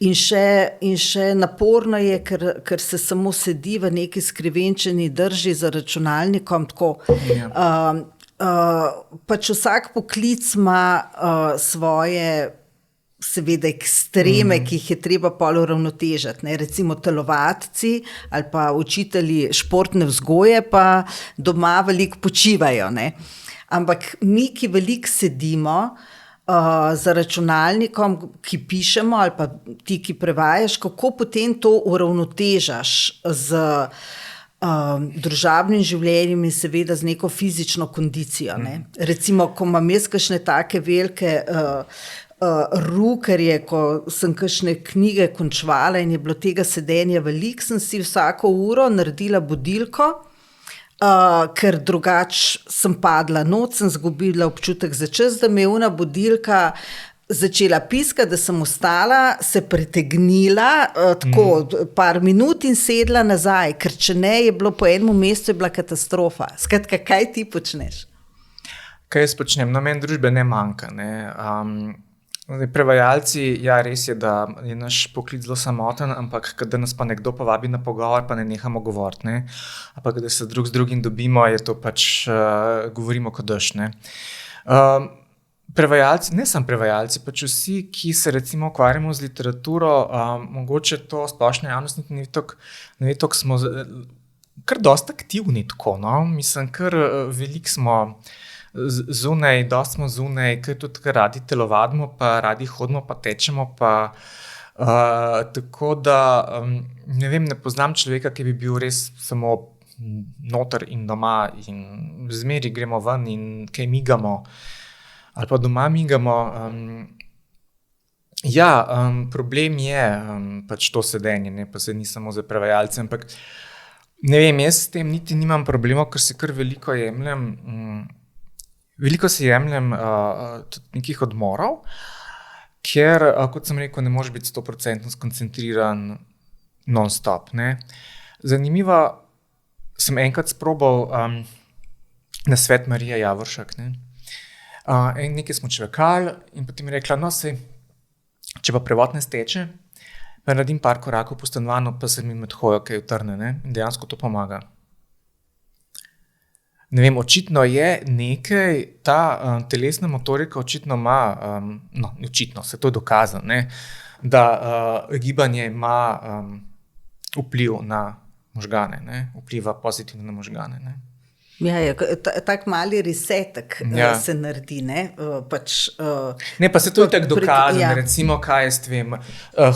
In še naporno je, ker se samo sedi v neki skrivenčeni drži za računalnikom. Vsak poklic ima svoje seveda ekstreme, ki jih je treba pol uravnotežiti. Recimo telovadci ali pa učitelji športne vzgoje pa doma veliko počivajo. Ampak mi, ki veliko sedimo za računalnikom, ki pišemo, ali pa ti, ki prevajaš, kako potem to uravnotežaš z družabnim življenjem in seveda z neko fizično kondicijo. Recimo, ko imam jaz kakšne take velike rukerje, ko sem kakšne knjige končvala in je bilo tega sedenja veliko, sem si vsako uro naredila budilko, ker drugač sem padla noč, sem zgubila občutek za čas, da me je ona budilka začela piskati, da sem ostala, se pritegnila tako par minut in sedla nazaj, ker če ne, je bilo po enem mestu je bila katastrofa. Skratka, kaj ti počneš? Kaj jaz počnem? Meni družbe ne manjka. Prevajalci, res je, da je naš poklic zelo samoten, ampak da nas pa nekdo povabi na pogovor, pa ne nehamo govoriti. Ampak da se drug z drugim dobimo, je to govorimo kot dež. Prevajalci, ne samo prevajalci, vsi, ki se recimo ukvarjamo z literaturo, mogoče to splošna javnost ne ve toliko, smo kar dosti aktivni tako. Mislim, kar veliko smo zunaj, dosti smo zunaj, ker tudi radi telovadimo, pa radi hodimo, pa tečemo, pa tako da ne poznam človeka, ki bi bil res samo noter in doma in zmeri gremo ven in kaj migamo ali pa doma migamo. Problem je to sedenje, pa se ni samo za prevajalce, ampak jaz s tem niti nimam problemov, ker se kar veliko jemljem. Veliko se jemljem tudi nekih odmorov, ker, kot sem rekel, ne moreš biti 100% skoncentriran non-stop. Zanimivo, sem enkrat sprobal na svet Marija Javoršek. Nekaj smo čvekali in potem je rekla, če pa prevod ne steče, pa naredim par korakov po stanovanju, pa se mi med hojo kaj utrne. In dejansko to pomaga. Očitno je nekaj, ta telesna motorika očitno ima, očitno se to dokazano, da gibanje ima vpliv na možgane, vpliva pozitivno na možgane. Tak mali resetek se naredi, pa se to je tako dokazano, recimo, kaj jaz vem,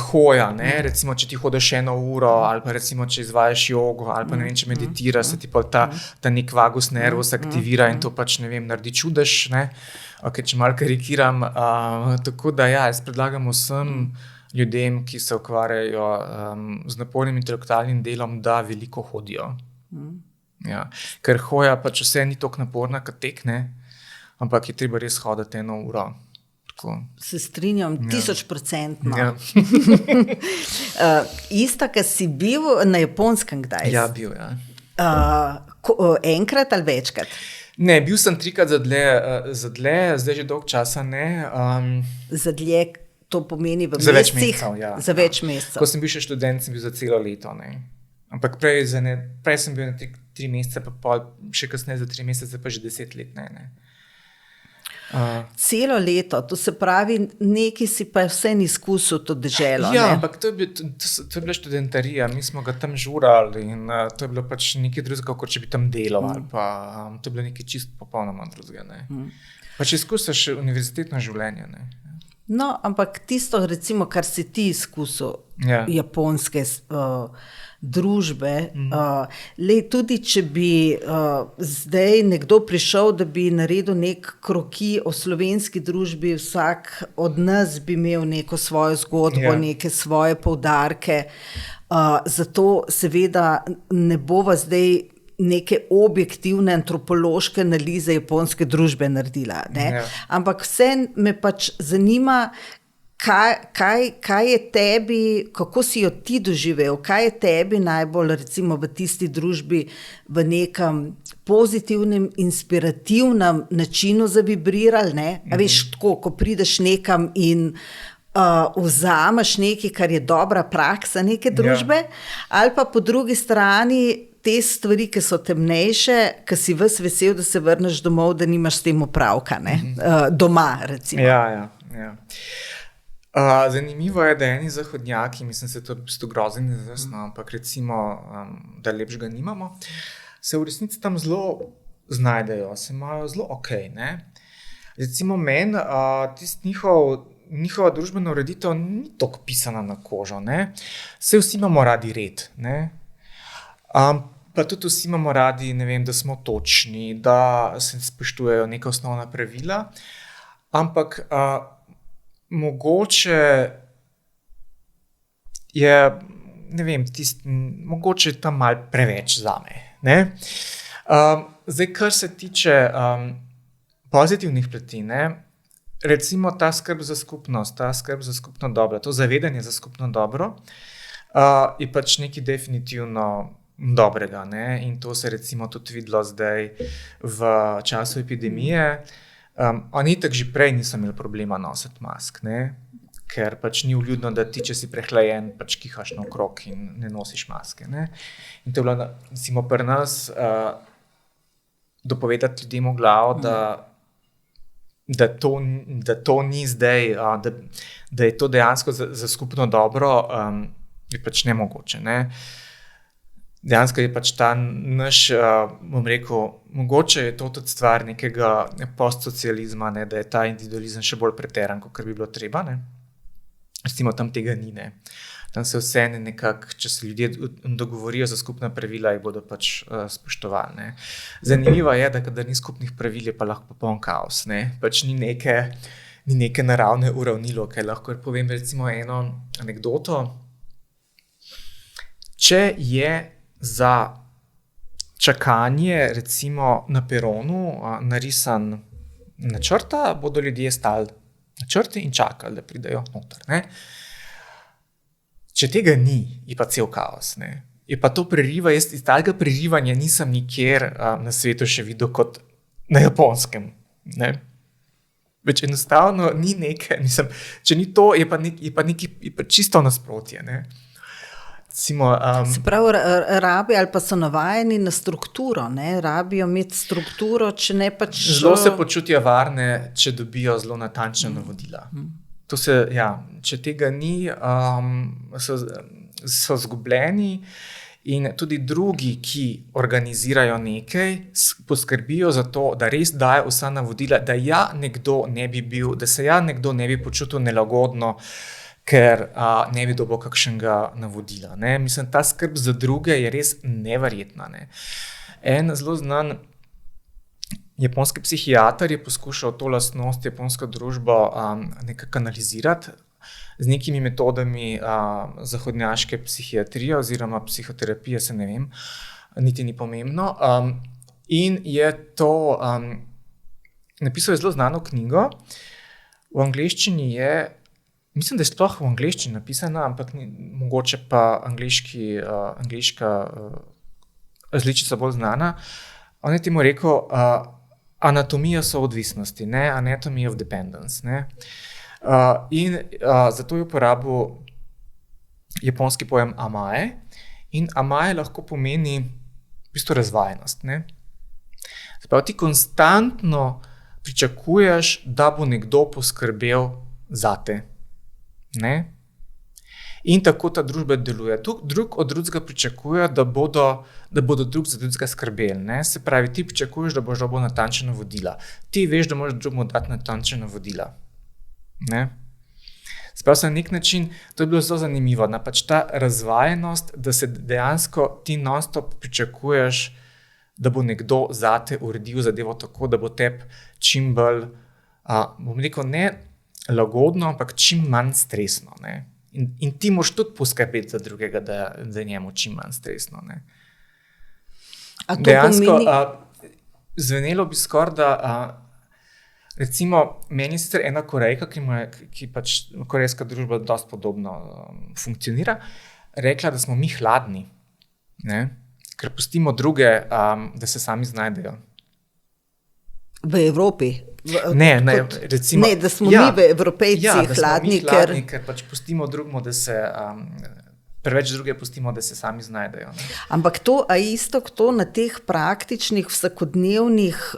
hoja, recimo, če ti hodiš 1 uro, ali pa recimo, če izvajaš jogo, ali pa ne vem, če meditiraš, se ti pa ta nek vagus nervus aktivira in to naredi čudež, če malo karikiram, tako da jaz predlagam vsem ljudem, ki se ukvarjajo z napornim intelektualnim delom, da veliko hodijo. Ker hoja vse ni toliko naporna, kot tek, ampak je treba res hoditi 1 uro. Tako. Se strinjam, 1000%. Isto, kad si bil na Japonskem kdaj? Bil, enkrat ali večkrat? Ne, bil sem 3-krat za dlje, zdaj že dolgo časa ne. Za dlje, to pomeni v za več mesecih, mesecev. Ja. Za več mesecev. Ko sem bil še študent, sem bil za celo leto. Ne. Ampak prej sem bil na 3 mesece, pa pol, še kasneje za 3 mesece, pa že 10 let. Ne. Celo leto, to se pravi, neki si pa vse izkusil to deželo. Ja, ne? ampak to je bila študentarija, mi smo ga tam žurali in to je bilo pač nekaj drugega, kot če bi tam delal. To je bilo nekaj čisto popolnoma drugega. Pač izkusiš univerzitetno življenje. Ne. No, ampak tisto, recimo, kar si ti izkusil, japonske družbe, tudi če bi zdaj nekdo prišel, da bi naredil nek kroki o slovenski družbi, vsak od nas bi imel neko svojo zgodbo, neke svoje poudarke, zato seveda ne bova zdaj neke objektivne antropološke analize japonske družbe naredila. Ampak vse me pač zanima, kaj je tebi, kako si jo ti doživel, kaj je tebi najbolj recimo v tisti družbi v nekem pozitivnem, inspirativnem načinu zavibriral, ne? A veš, tako, ko prideš nekam in vzameš nekaj, kar je dobra praksa neke družbe, ali pa po drugi strani te stvari, ki so temnejše, ki si ves vesel, da se vrneš domov, da nimaš s tem opravka, ne? Doma, recimo. Ja. Zanimivo je, da eni zahodnjaki, mislim, se to v grozen izvesno, ampak recimo, da lepšega nimamo, se v resnici tam zelo znajdejo, se imajo zelo okej, ne. Recimo meni, njihova družbena ureditev ni toliko pisana na kožo, ne. Saj vsi imamo radi red, ne. Pa tudi vsi imamo radi, ne vem, da smo točni, da se spoštujejo neka osnovna pravila, ampak mogoče je, ne vem, mogoče je tam malo preveč zame, ne. Zdaj, kar se tiče pozitivnih plati, ne, recimo ta skrb za skupnost, ta skrb za skupno dobro, to zavedanje za skupno dobro, je pač nekaj definitivno dobrega, ne, in to se recimo tudi videlo zdaj v času epidemije. Oni tako že prej niso imeli problema nositi mask, ne? Ker pač ni vljudno, da ti, če si prehlajen, pač kihaš naokrog in ne nosiš maske. Ne? In to je bilo, recimo pri nas, dopovedati ljudem v glavo, da to ni zdaj, da je to dejansko za skupno dobro, je pač nemogoče. Ne? Dejansko je pač ta naš, bom rekel, mogoče je to tudi stvar nekega postsocializma, ne, da je ta individualizem še bolj preteran, kot bi bilo treba. Ne. Recimo tam tega ni. Ne. Tam se vse nekako, če se ljudje dogovorijo za skupna pravila, jih bodo pač spoštovali. Ne. Zanimivo je, da kadar ni skupnih pravil, je pa lahko popoln kaos. Ne. Pač ni neke naravne uravnilovke. Lahko povem recimo eno anekdoto. Če je za čakanje recimo na peronu narisan načrta, bodo ljudje stali na črti in čakali, da pridejo noter. Ne? Če tega ni, je pa cel kaos. Ne? Je pa to preriva, jaz iz tega prerivanja nisem nikjer na svetu še videl kot na Japonskem. Ne? Več enostavno ni nekaj, mislim, če ni to, je pa čisto nasprotje. Ne? Se pravi, rabi ali pa so navajeni na strukturo, ne? Rabijo imeti strukturo, če ne pač... Zelo se počutijo varne, če dobijo zelo natančna navodila. To se, če tega ni, so zgubljeni in tudi drugi, ki organizirajo nekaj, poskrbijo za to, da res dajo vsa navodila, da se nekdo ne bi počutil nelagodno, ker ne bi dobil kakšnega navodila. Ne? Mislim, ta skrb za druge je res neverjetna. Ne? En zelo znan japonski psihiater je poskušal to lastnost japonsko družbo nekako analizirati z nekimi metodami zahodnjaške psihiatrije oziroma psihoterapije, se ne vem, niti ni pomembno. In je to napisal zelo znano knjigo. V angleščini je, mislim, da je sploh v angleščini napisana, ampak mogoče pa angleška različica bolj znana. On je temu rekel Anatomija soodvisnosti, ne? Anatomy of dependence. Ne? Zato je uporabil japonski pojem amae. In amae lahko pomeni v bistvu razvajenost. Sprav, ti konstantno pričakuješ, da bo nekdo poskrbel zate. In tako ta družba deluje. Drug od drugega pričakuje, da bodo drug za drugega skrbeli. Se pravi, ti pričakuješ, da boš dobil natančna navodila. Ti veš, da moraš drugemu dati natančna navodila. Sprav se na nek način, to je bilo zelo zanimivo, pač ta razvajenost, da se dejansko ti non-stop pričakuješ, da bo nekdo zate uredil zadevo tako, da bo tebi čim bolj, bom rekel, ne lagodno, ampak čim manj stresno. In ti moraš tudi poskrbeti za drugega, da je njemu čim manj stresno. Dejansko, zvenelo bi skoraj, da recimo, meni je sicer ena Korejka, ki pač korejska družba dosti podobno funkcionira, rekla, da smo mi hladni, ker pustimo druge, da se sami znajdejo. V Evropi? Recimo, da smo mi v Evropejci hladni, ker pač pustimo drugemu, da se preveč druge pustimo, da se sami znajdejo. Ampak to, a isto to na teh praktičnih, vsakodnevnih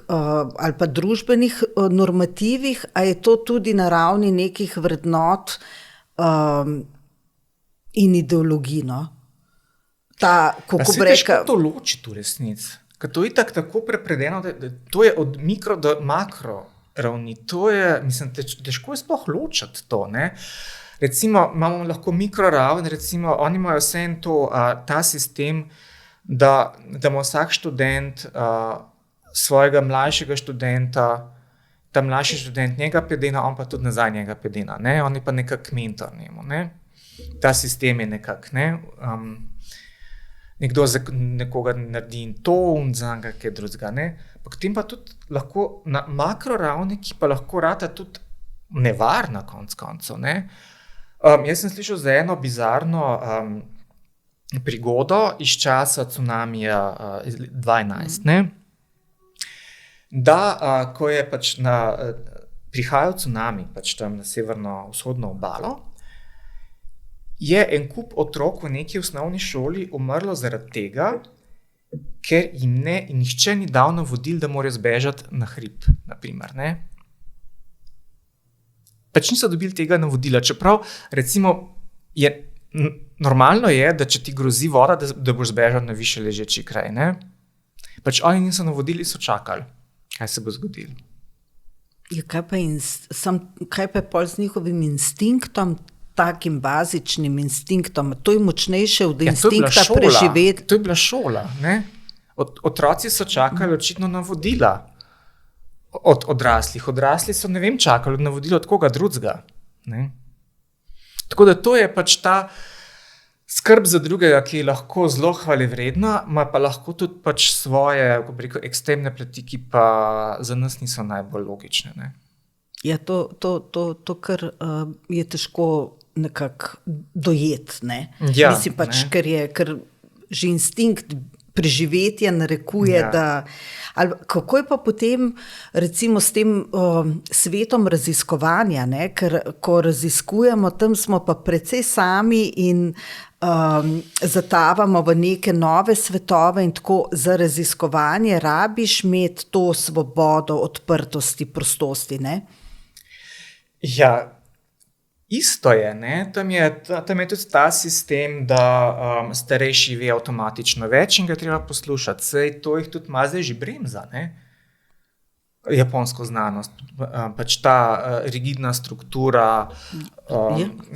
ali pa družbenih normativih, a je to tudi na ravni nekih vrednot in ideologij, kako bi rekel? Težko to ločiti v resnici. Ker to je tako prepredeno, da to je od mikro do makro ravni. To je, mislim, težko je sploh ločiti to, Recimo, imamo lahko mikroraven, recimo, oni imajo vse in to, ta sistem, da ima vsak študent svojega mlajšega študenta, ta mlajši študent njega pedena, on pa tudi nazaj njega pedena. On je pa nekak mentor njemu. Ta sistem je nekak, nekdo za nekoga naredi in to, in za njega kaj drugega. Potem pa tudi lahko na makroravni, ki pa lahko rata tudi nevarna konc koncev. Jaz sem slišal za eno bizarno prigodo iz časa cunamija 2011, da ko je pač prihajal cunami pač tam na severno-vzhodno obalo, je en kup otrok v neki osnovni šoli umrlo zaradi tega, ker jim nihče ni dal navodil, da morajo zbežati na hrib, na primer, Pač niso dobili tega navodila, čeprav recimo normalno je, da če ti grozi voda, da boš zbežal na više ležeči kraj, Pač oni niso navodili, so čakali, kaj se bo zgodilo. Kaj pa je pol z njihovim instinktom, takim bazičnim instinktom? To je močnejše od instinkta preživeti. To je bila šola, Otroci so čakali očitno navodila od odraslih. Odrasli so, čakali navodilo od koga drugega. Tako da to je pač ta skrb za drugega, ki je lahko zelo hvalevredna, ima pa lahko tudi pač svoje, kako bi rekel, ekstremne plati, ki pa za nas niso najbolj logične. Ja, to kar je težko nekako dojeti, Ja, mislim pač, ker že instinkt preživetja narekuje, da... Ali kako je pa potem recimo s tem svetom raziskovanja, ker ko raziskujemo, tam smo pa precej sami in zatavamo v neke nove svetove in tako za raziskovanje rabiš imeti to svobodo, odprtosti, prostosti, Ja, isto je, tam je tudi ta sistem, da starejši ve avtomatično več in ga treba poslušati. Sej to jih tudi ima zdaj že bremza, japonsko znanost. Pač ta rigidna struktura,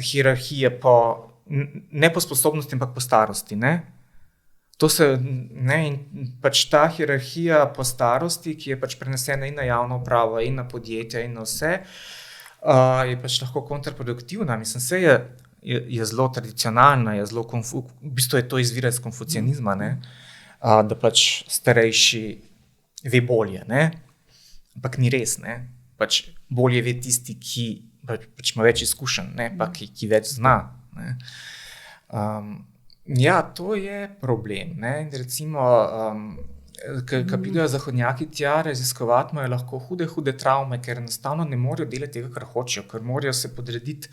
hierarhije ne po sposobnosti, ampak po starosti, To se, in pač ta hierarhija po starosti, ki je pač prenesena in na javno upravo, in na podjetja, in na vse, je pač lahko kontraproduktivna. Mislim, vse je zelo tradicionalna, v bistvu je to izvira iz konfucianizma, da pač starejši ve bolje, ampak ni res, pač bolje ve tisti, ki pač ima več izkušenj, pa ki več zna, Ja, to je problem, Recimo, Ker pridejo zahodnjaki tja raziskovati, imajo lahko hude travme, ker enostavno ne morejo delati tega, kar hočejo, ker morajo se podrediti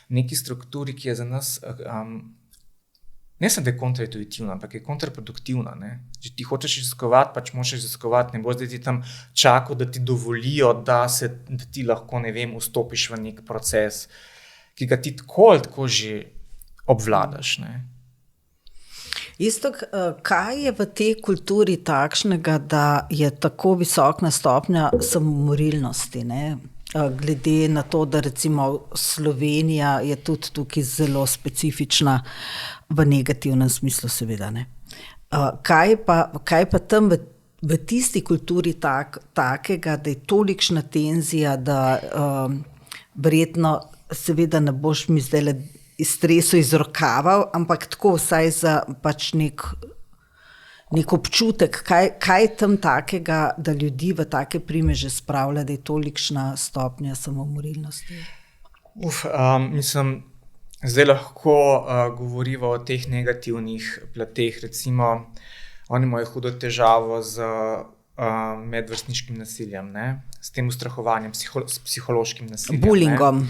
neki strukturi, ki je za nas, ne samo da je kontraintuitivna, ampak je kontraproduktivna. Ne? Če ti hočeš raziskovati, pač moraš raziskovati, ne bo zdaj ti tam čakal, da ti dovolijo, da ti lahko, ne vem, vstopiš v nek proces, ki ga ti tako že obvladaš. Ne? Isto, kaj je v tej kulturi takšnega, da je tako visoka stopnja samomorilnosti, ne? Glede na to, da recimo Slovenija je tudi tukaj zelo specifična v negativnem smislu, seveda. Ne? Kaj pa tam v tisti kulturi takega, da je tolikšna tenzija, da verjetno seveda ne boš mi zdaj stresu izrokaval, ampak tako vsaj za pač nek občutek, kaj je tam takega, da ljudi v take primeže spravlja, da je tolikšna stopnja samomorilnosti? Mislim, zdaj lahko govoriva o teh negativnih plateh. Recimo, oni imajo hudo težavo z medvrstniškim nasiljem, ne? S tem ustrahovanjem, s psihološkim nasiljem. Bullyingom.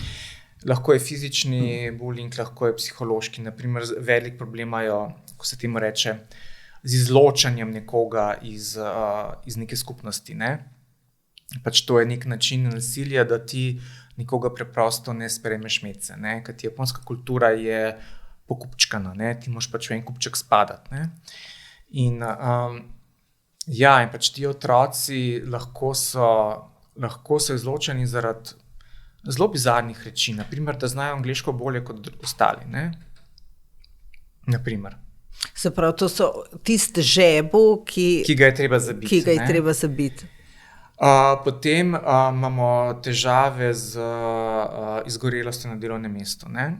Lahko je fizični bullying, lahko je psihološki. Naprimer, velik problem imajo, ko se temu reče, z izločanjem nekoga iz neke skupnosti. Ne? Pač to je nek način nasilja, da ti nekoga preprosto ne sprejmeš medse. Ker ti japonska kultura je pokupčkana, ne? Ti moraš pač v en kupček spadati. Ne? In pač ti otroci lahko so izločeni zaradi zelo bizarnih reči, naprimer, da znajo angleško bolje kot ostali. Ne? Naprimer. Se pravi, to so tiste žebu, ki ga je treba zabiti. Potem imamo težave z izgorelostjo na delovnem mestu. Ne?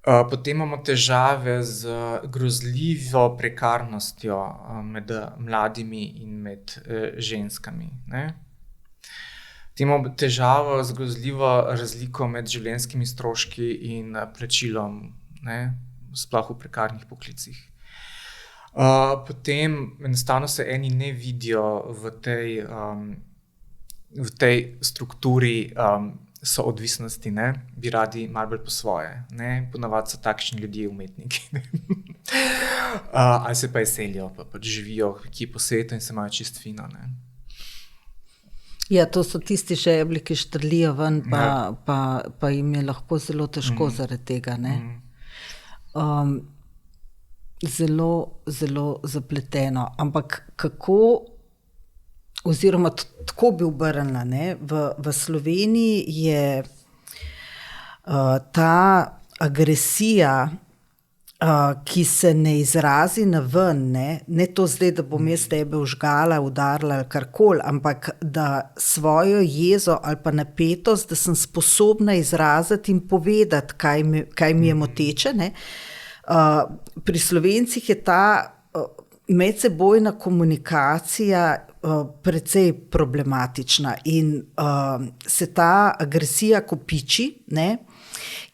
Potem imamo težave z grozljivo prekarnostjo med mladimi in med ženskami. Ne? Imamo težavo z grozljivo razliko med življenjskimi stroški in plačilom, ne? Sploh v prekarnih poklicih. Potem enostavno se eni ne vidijo v tej strukturi soodvisnosti, ne? Bi radi malo bolj po svoje. Ne? Ponavadi so takšni ljudje umetniki. Ali se pa izselijo, pa živijo kje po svetu in se imajo čist fino. Ne? Ja, to so tisti žeblji, ki štrlijo ven, pa jim je lahko zelo težko zaradi tega. Ne? Zelo, zelo zapleteno. Ampak kako, oziroma tako bi obrnila, ne? V Sloveniji je ta agresija, ki se ne izrazi na ven, ne to zdaj, da bom jaz tebe užgala, udarila ali karkoli, ampak da svojo jezo ali pa napetost, da sem sposobna izraziti in povedati, kaj mi je moteče. Ne? Pri Slovencih je ta medsebojna komunikacija precej problematična in se ta agresija kopiči, ne?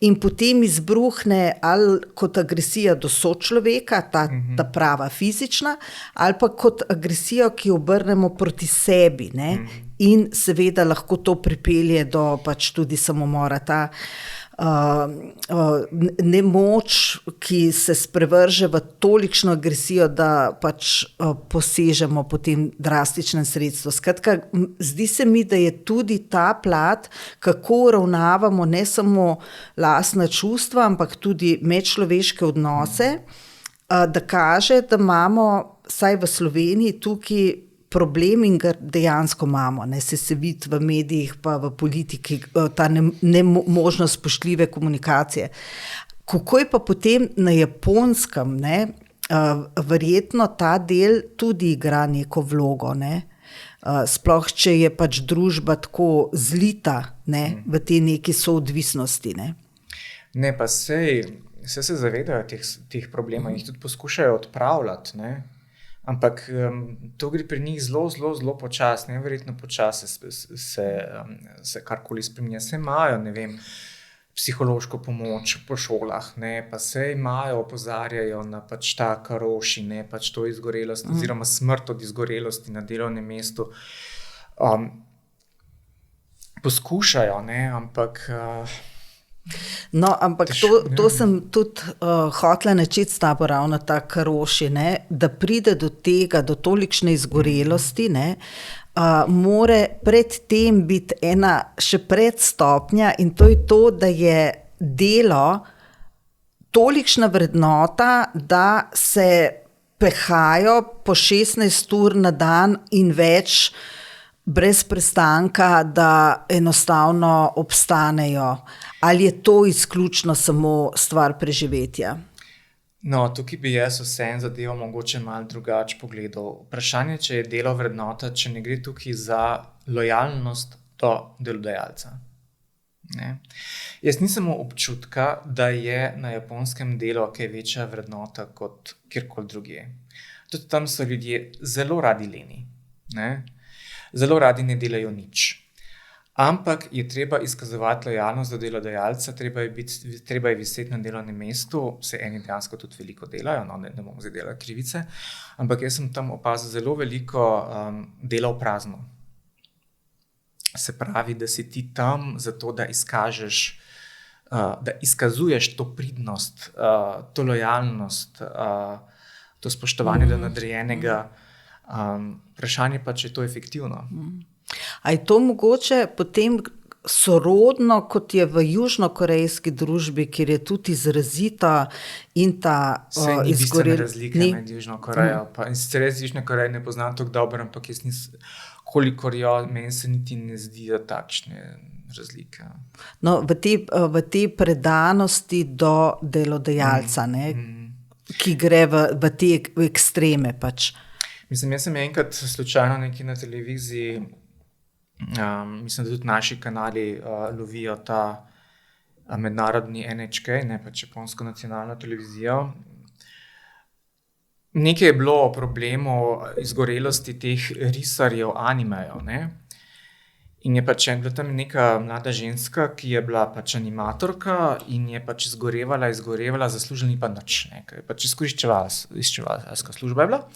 In potem izbruhne ali kot agresija do sočloveka, ta prava fizična, ali pa kot agresijo, ki jo obrnemo proti sebi. Ne? In seveda lahko to pripelje do pač tudi samomora. Ta nemoč, ki se sprevrže v tolikšno agresijo, da pač posežemo po tem drastičnem sredstvu. Skratka, zdi se mi, da je tudi ta plat, kako ravnavamo ne samo lastna čustva, ampak tudi medčloveške odnose, da kaže, da imamo, vsaj v Sloveniji, tukaj problem in ga dejansko imamo. Ne, se vidi v medijih pa v politiki ta nemožnost spoštljive komunikacije. Kako je pa potem na Japonskem, ne? Verjetno ta del tudi igra neko vlogo, ne? Sploh, če je pač družba tako zlita, ne? V te neki soodvisnosti. Ne, pa se zavedajo teh problemov in jih tudi poskušajo odpravljati, ne? Ampak to gre pri njih zelo počasno, verjetno počasi se karkoli spreminja. Se imajo, ne vem, psihološko pomoč po šolah, ne, pa se imajo, opozarjajo na pač ta karoši, ne, pač to izgorelost oziroma smrt od izgorelosti na delovnem mestu. Poskušajo, ne, ampak... No, ampak to sem tudi hotela načeti s tabo ravno ta karoši, ne, da pride do tega, do tolikšne izgorelosti, ne, more predtem biti ena še predstopnja in to je to, da je delo tolikšna vrednota, da se pehajo po 16 ur na dan in več brez prestanka, da enostavno obstanejo. Ali je to izključno samo stvar preživetja? No, tukaj bi jaz vseeno zadevo mogoče malo drugače pogledal. Vprašanje, če je delo vrednota, če ne gre tukaj za lojalnost do delodajalca. Ne? Jaz nisem občutka, da je na Japonskem delo kaj večja vrednota kot kjerkoli drugje. Tudi tam so ljudje zelo radi leni. Ne? Zelo radi ne delajo nič. Ampak je treba izkazovati lojalnost do delodajalca, treba je viseti na delovnem mestu, se eni dejansko tudi veliko delajo, no, ne bomo zdaj delali krivice, ampak jaz sem tam opazil zelo veliko dela v prazno. Se pravi, da si ti tam zato, da izkazuješ to pridnost, to lojalnost, to spoštovanje do nadrejenega. Vprašanje pa, če je to efektivno. A je to mogoče potem sorodno, kot je v južnokorejski družbi, kjer je tudi izrazita in ta izgorel... Ni bistvena razlika med Južno Korejo. In sicer jaz Južne Koreje ne poznam tako dobro, ampak jaz kolikor meni se niti ne zdijo takšne razlike. No, v te predanosti do delodajalca, ki gre v te ekstreme pač. Mislim, jaz sem enkrat slučajno nekaj na televiziji, mislim, da tudi naši kanali lovijo ta mednarodni NHK, ne pač japonsko nacionalno televizijo. Nekaj je bilo o problemu izgorelosti teh risarjev animejev, ne. In je pač bila tam neka mlada ženska, ki je bila pač animatorka in je pač izgorevala, zaslužila ni pa nič, ne, ker je pač izkoriščevalska služba je bila.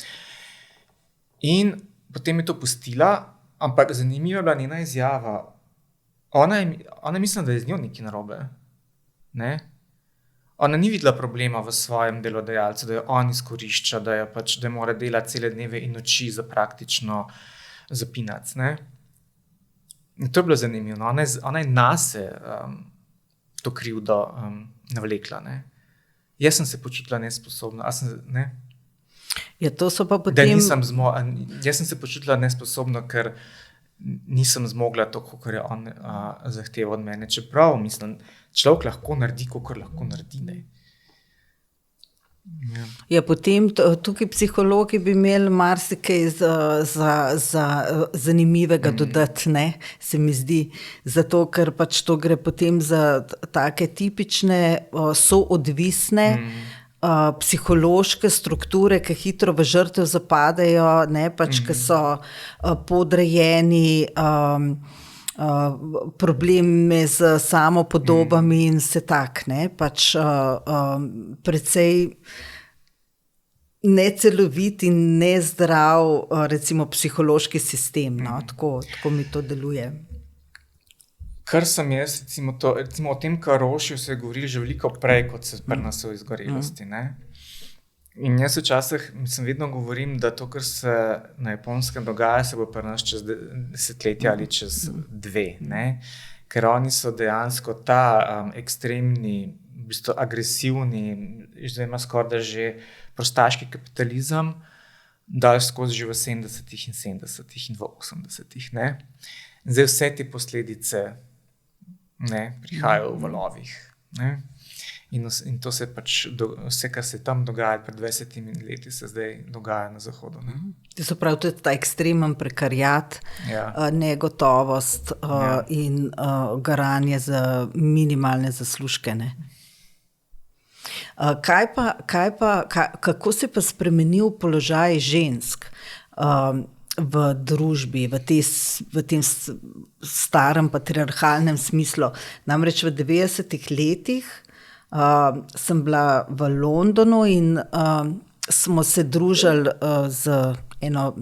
In potem je to pustila, ampak zanimiva je bila njena izjava. Ona mislim, da je z njo nekaj narobe. Ne? Ona ni videla problema v svojem delodajalcu, da jo on izkorišča, da mora delati cele dneve in noči za praktično zapinac. Ne? In to je bilo zanimivo. Ona je nase to krivdo navlekla. Ne? Jaz sem se počutila nesposobna. Ja, to so pa potem... Jaz sem se počutila nesposobno, ker nisem zmogla to, kakor je on zahteval od mene. Čeprav, mislim, človek lahko naredi, kakor lahko naredi. Ne? Ja, potem tukaj psihologi bi imeli marsikaj za zanimivega dodati, ne, se mi zdi. Zato, ker pač to gre potem za take tipične soodvisne psihološke strukture, ki hitro v žrtev zapadejo, ne, pač, ki so podrejeni, probleme z samopodobami in vse tak, ne, pač precej necelovit in nezdrav, recimo, psihološki sistem, no, tako mi to deluje. Kar sem jaz, recimo o tem karošju se je govorili že veliko prej, kot se pri nas o izgorelosti, ne. In jaz včasih, vedno govorim, da to, kar se na Japonskem dogaja, se bo pri nas čez desetletja ali čez 2, ne. Ker oni so dejansko ta ekstremni, v bistvu agresivni, zdaj ima skoraj že prostaški kapitalizem, dali skozi že v 70-ih in 70-ih in v 80-ih, ne. Zdaj vse te posledice prihajajo v valovih. Ne? In to se pač, vse, kar se tam dogaja pred 20 leti, se zdaj dogaja na Zahodu. Ne? To se pravi, tudi ta ekstremen prekariat, negotovost in garanje za minimalne zaslužke. Ne? Kako se pa spremenil položaj žensk? v družbi, v tem starem patriarhalnem smislu. Namreč v 90-ih letih sem bila v Londonu in smo se družili z eno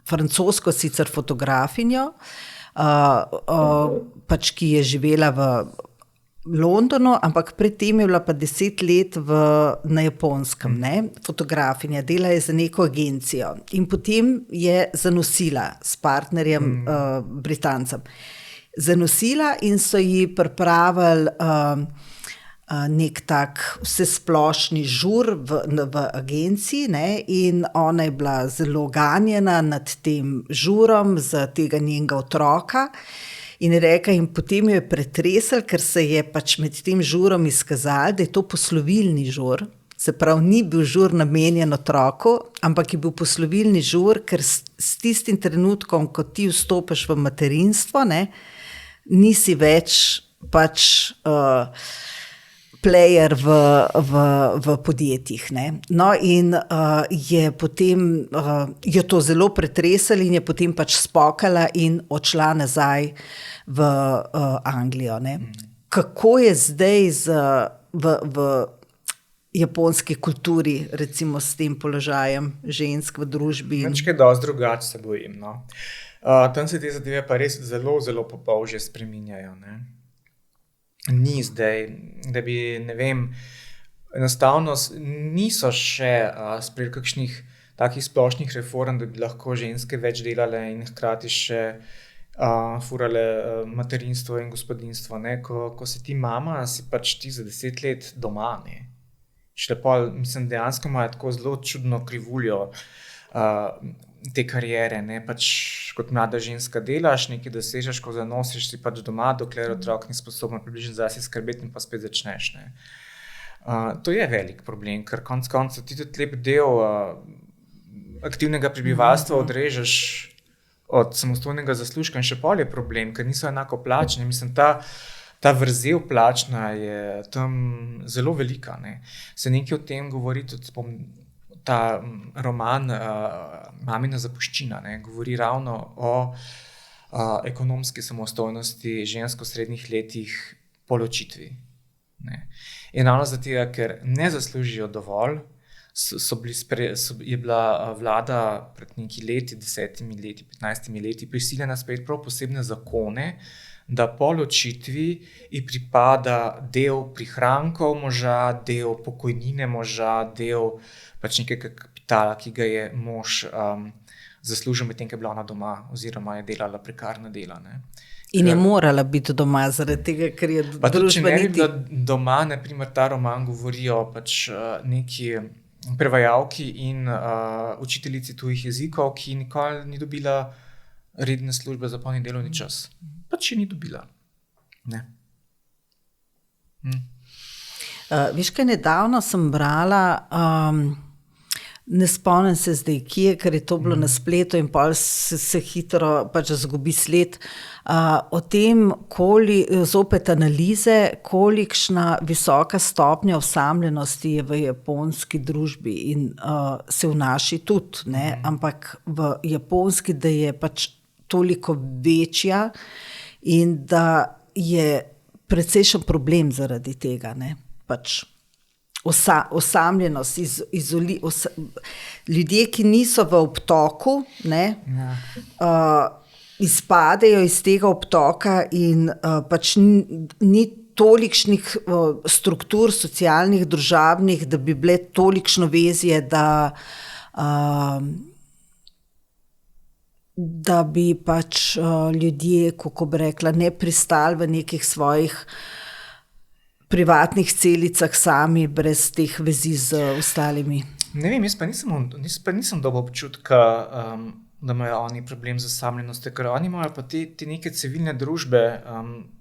francosko sicer fotografinjo, pač ki je živela v Londonu, ampak predtem je bila pa 10 let na Japonskem, ne? Fotografinja, dela je za neko agencijo in potem je zanosila s partnerjem Britancem. Zanosila in so ji pripravili nek tak vsesplošni žur v agenciji, ne? In ona je bila zelo ganjena nad tem žurom za tega njenega otroka. In je rekla, in potem jo je pretresel, ker se je pač med tem žurom izkazalo, da je to poslovilni žur. Se pravi, ni bil žur namenjen otroku, ampak je bil poslovilni žur, ker s tistim trenutkom, ko ti vstopiš v materinstvo, ne, nisi več pač player v podjetjih. Ne. No in je potem jo to zelo pretresalo in je potem pač spokala in odšla nazaj v Anglijo. Ne. Kako je zdaj v japonski kulturi, recimo s tem položajem žensk v družbi? Nekaj dosti drugače se bojim. No. Tam se te zadeve pa res zelo, zelo popolže spreminjajo. Ne. Ni zdaj, da bi, ne vem, enostavno niso še sprejeli kakšnih takih splošnih reform, da bi lahko ženske več delale in hkrati še furale materinstvo in gospodinjstvo. Ne? Ko si ti mama, si pač ti za 10 let doma. Ne? Mislim, dejansko imajo tako zelo čudno krivuljo te kariere, ne, pač kot mlada ženska delaš, nekaj dosežeš, ko zanosiš si pač doma, dokler otrok ni sposoben približno zase skrbeti in pa spet začneš, ne. To je velik problem, ker konec koncev ti tudi lep del aktivnega prebivalstva odrežeš od samostojnega zaslužka in še pol je problem, ker niso enako plačni. Mislim, ta vrzel plačna je tam zelo velika, ne. Se nekaj o tem govori tudi ta roman Mamina zapuščina, ne, govori ravno o ekonomski samostojnosti žensk v srednjih letih po ločitvi. Ne. In ravno zato, ker ne zaslužijo dovolj, je bila vlada pred nekaj leti, 10 leti, 15 leti prisiljena sprejeti prav posebne zakone, da po ločitvi ji pripada del prihrankov moža, del pokojnine moža, del pač nekega kapitala, ki ga je mož zaslužil medtem, ko je bila ona doma oziroma je delala prekarna dela. Ne. In je morala biti doma zaradi tega, ker je družba niti... Pa tudi, če ne bi bila doma, naprimer ta roman govorijo pač neki prevajalki in učiteljici tujih jezikov, ki nikoli ni dobila redne službe za polni delovni čas. Pač je ni dobila. Ne. Veš kaj, nedavno sem brala, ne spomnim se zdaj kje, ker je to bilo na spletu in pol se hitro pač zgubi sled, o tem, zopet analize, kolikšna visoka stopnja osamljenosti je v japonski družbi in se v naši tudi, ne, ampak v japonski, da je pač toliko večja in da je precejšen problem zaradi tega, ne, pač osamljenost, ljudje, ki niso v obtoku, ne, izpadejo iz tega obtoka in pač ni tolikšnih struktur socialnih, družabnih, da bi bile tolikšno vezje, da bi pač ljudje, kako bi rekla, ne pristali v nekih svojih privatnih celicah sami, brez teh vezi z ostalimi. Ne vem, jaz pa nisem dobil občutka, da imajo oni problem z osamljenostjo, ker oni imajo pa te neke civilne družbe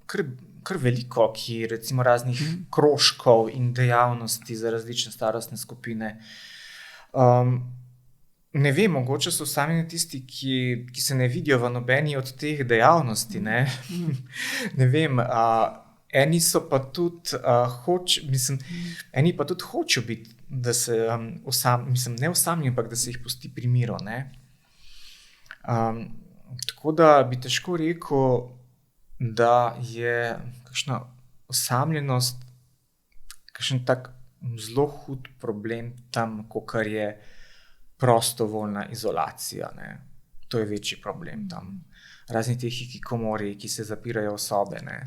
kar veliko, ki recimo raznih krožkov in dejavnosti za različne starostne skupine. Ne vem, mogoče so osamljeni tisti, ki se ne vidijo v nobeni od teh dejavnosti, ne. Ne vem, eni so pa tudi eni pa tudi hočejo biti, da se ne osamljijo, ampak da se jih pusti pri miru, ne. Tako da bi težko rekel, da je kakšna osamljenost, kakšen tak zelo hud problem tam, kakor je prostovoljna izolacija. Ne. To je večji problem tam. Razni te hikikomori, ki se zapirajo v sobe. Ne.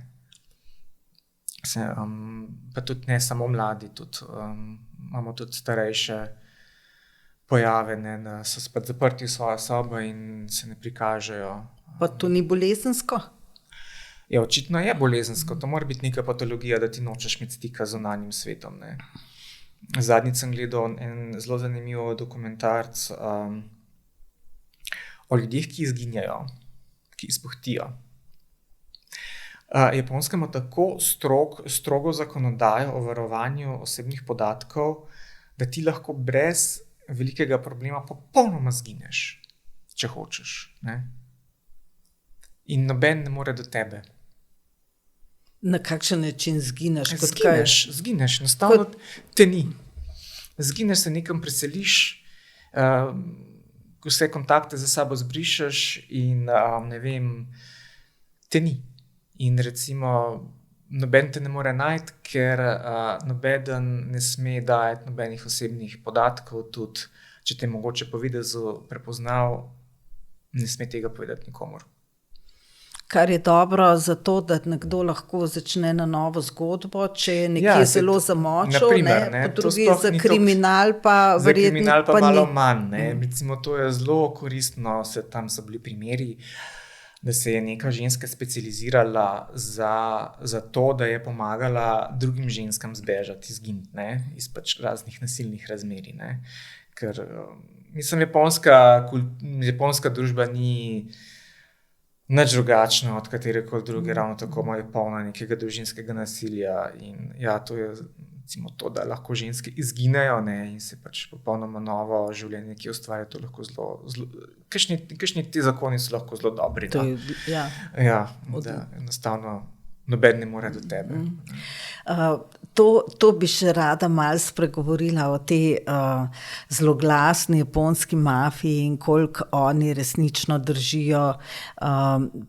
Pa tudi ne samo mladi, tudi, imamo tudi starejše pojave, ne, da so spet zaprti v svojo sobo in se ne prikažejo. Pa to ni bolezensko? Ja, očitno je bolezensko. To mora biti neka patologija, da ti nočeš imeti stika z zunanjim svetom. Ne. Zadnjič sem gledal en zelo zanimiv dokumentarc o ljudeh, ki izginjajo, ki izpuhtijo. Japonska ima tako strogo zakonodajo o varovanju osebnih podatkov, da ti lahko brez velikega problema popolnoma zgineš, če hočeš. Ne? In noben ne more do tebe. Na kakšen način zgineš? Zgineš, enostavno te ni. Zgineš, se nekam preseliš, vse kontakte za sabo zbrišeš in ne vem, te ni. In recimo noben te ne more najti, ker nobeden ne sme dajati nobenih osebnih podatkov, tudi če te mogoče po videzu prepoznal, ne sme tega povedati nikomur. Kar je dobro za to, da nekdo lahko začne na novo zgodbo, če je nekje zelo zamočil, po drugi za kriminal pa verjetno za kriminal pa malo manj. Ne. Recimo, to je zelo koristno, tam so bili primeri, da se je neka ženska specializirala za to, da je pomagala drugim ženskam zbežati, izginiti, ne, iz pač raznih nasilnih razmerij. Ne. Ker, mislim, japonska družba ni nič drugačna od katerekoli druge, ravno tako je polna nekega družinskega nasilja in ja, to je recimo to, da lahko ženske izginejo, ne, in se pač popolnoma novo življenje, ki ustvarja, to lahko zelo kakšni ti zakoni so lahko zelo dobri. To je, ja, da enostavno noben ne more do tebe. To bi še rada malo spregovorila o tej zloglasni japonski mafiji in koliko oni resnično držijo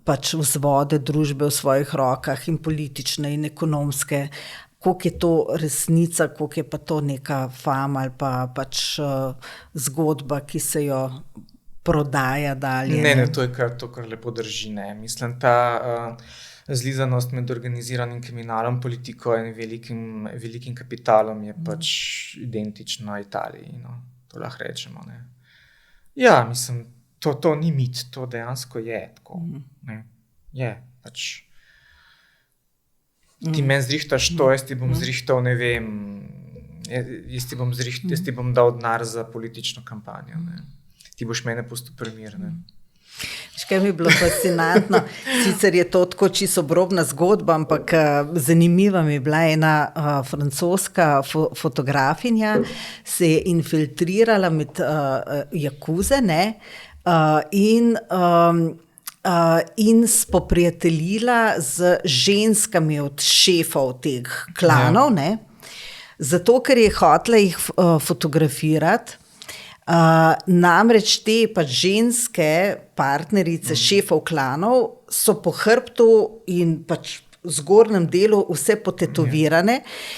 pač vzvode družbe v svojih rokah in politične in ekonomske. Koliko je to resnica, koliko je pa to neka fama ali pa pač zgodba, ki se jo prodaja dalje. Ne, to je to, kar lepo drži. Ne. Mislim, ta zlizanost med organiziranim kriminalom, politiko in velikim kapitalom je pač identična Italiji. No. To lahko rečemo. Ne. Ja, mislim, to ni mit, to dejansko je tako. Ne. Je pač. Ti meni zrihtaš to, jaz ti bom zrihtal, ne vem, jaz ti bom dal denar za politično kampanjo. Ne. Ti boš mene pustil pri miru. Ne. Kaj mi je bilo fascinantno, sicer je to tako čisto obrobna zgodba, ampak zanimiva mi je bila ena francoska fotografinja, se je infiltrirala med jakuze, ne, in spoprijateljila z ženskami od šefov teh klanov, ne, zato, ker je hotela jih fotografirati. Namreč te pač ženske partnerice šefov klanov so po hrbtu in pač v zgornjem delu vse potetovirane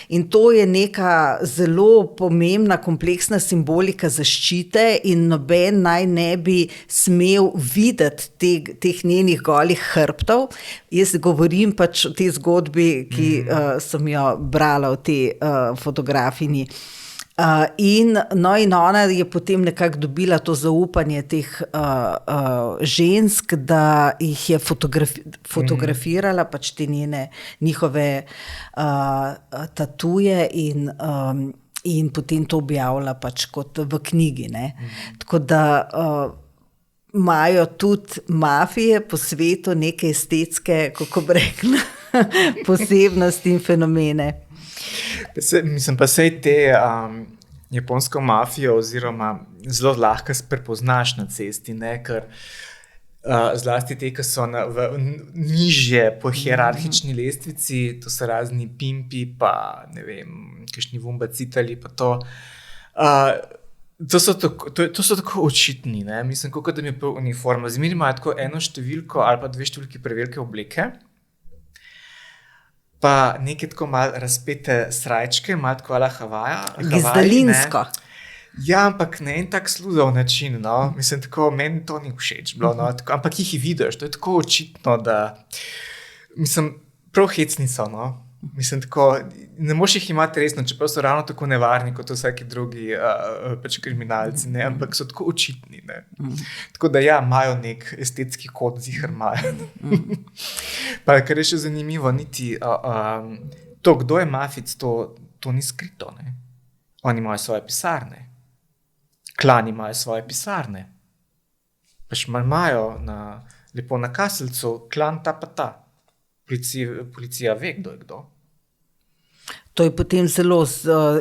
in to je neka zelo pomembna, kompleksna simbolika zaščite in noben naj ne bi smel videti teh njenih golih hrbtov. Jaz govorim pač o tej zgodbi, ki sem jo brala o tej fotografinji. In ona je potem nekako dobila to zaupanje teh žensk, da jih je fotografirala, pač te njihove tatuje in potem to objavila pač kot v knjigi. Ne. Tako da imajo tudi mafije po svetu neke estetske, kako bi rekla, posebnosti in fenomene. Mislim pa sej te japonsko mafijo oziroma zelo lahko prepoznaš na cesti, ne, ker zlasti te, ki so nižje po hierarhični lestvici, to so razni pimpi pa ne vem, kakšni vumbacitali pa to. To so tako očitni, ne? Mislim, kot da mi je uniforma. Zmeri imajo tako eno številko ali pa 2 številki prevelike obleke, pa neke tako malo razpete srajčke, malo tako ala Havaja. Gizdalinsko. Ja, ampak ne en tak sluzav način, no. Mislim, tako, meni to ni všeč bilo, no. Tako, ampak jih vidiš, to je tako očitno, da, mislim, prav hecni so, no. Mislim, tako, ne moš jih imati resno, čeprav so ravno tako nevarni kot vsaki drugi pač kriminalci, ne, ampak so tako očitni, ne. Tako da ja, imajo nek estetski kod, ziher imajo. Pa kar je še zanimivo, niti to, kdo je mafic, to ni skrito, ne. Oni imajo svoje pisarne. Klani imajo svoje pisarne. Pač imajo lepo na kaselcu, klan ta pa ta. Policija ve, kdo je kdo. To je potem zelo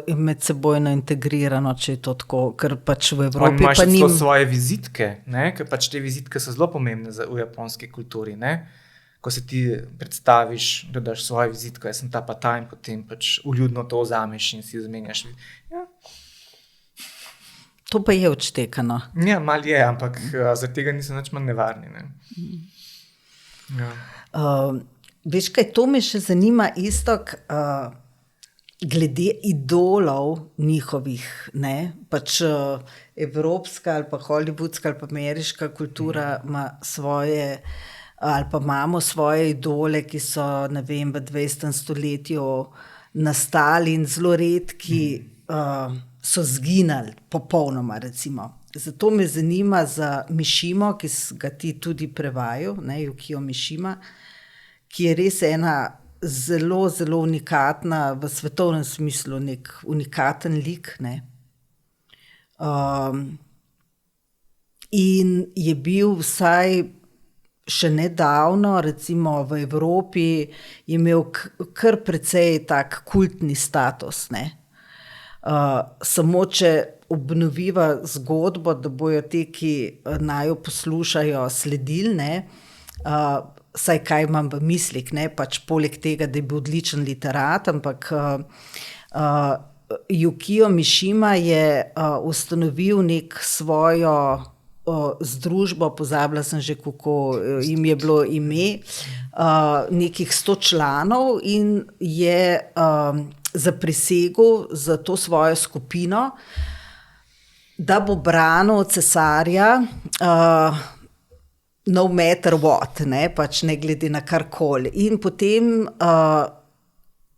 medsebojno integrirano, če je to tako, ker pač v Evropi pa ni... Oni imajo svoje vizitke, ne? Ker pač te vizitke so zelo pomembne v japonski kulturi, ne? Ko se ti predstaviš, da daš svojo vizitko, jaz sem ta pa ta in potem pač uljudno to vzameš in si zmenjaš. Ja. To pa je odštekano. Ja, mal je, ampak zaradi tega niso nič manj nevarni. Ne? Ja. Veš kaj, to me še zanima isto, glede idolov njihovih, ne? Pač evropska ali pa hollywoodska ali pa ameriška kultura ima svoje, ali pa imamo svoje idole, ki so, ne vem, v 20. stoletju nastali in zelo redki so zginali, popolnoma recimo. Zato me zanima za Mišimo, ki ga ti tudi prevajal, ne, Yukio Mišima, ki je res ena zelo, zelo unikatna, v svetovnem smislu nek unikaten lik, ne. In je bil vsaj še nedavno, recimo v Evropi, je imel kar precej tak kultni status, ne. Samo če obnoviva zgodbo, da bojo te, ki naj jo poslušajo, sledili, ne, saj kaj imam v mislih, ne, pač poleg tega, da je bil odličen literat, ampak Yukio Mišima je ustanovil nek svojo združbo, pozabila sem že, kako jim je bilo ime, nekih 100 članov in je zaprisegel za to svojo skupino, da bo branil cesarja no matter what, ne, pač ne glede na karkoli. In potem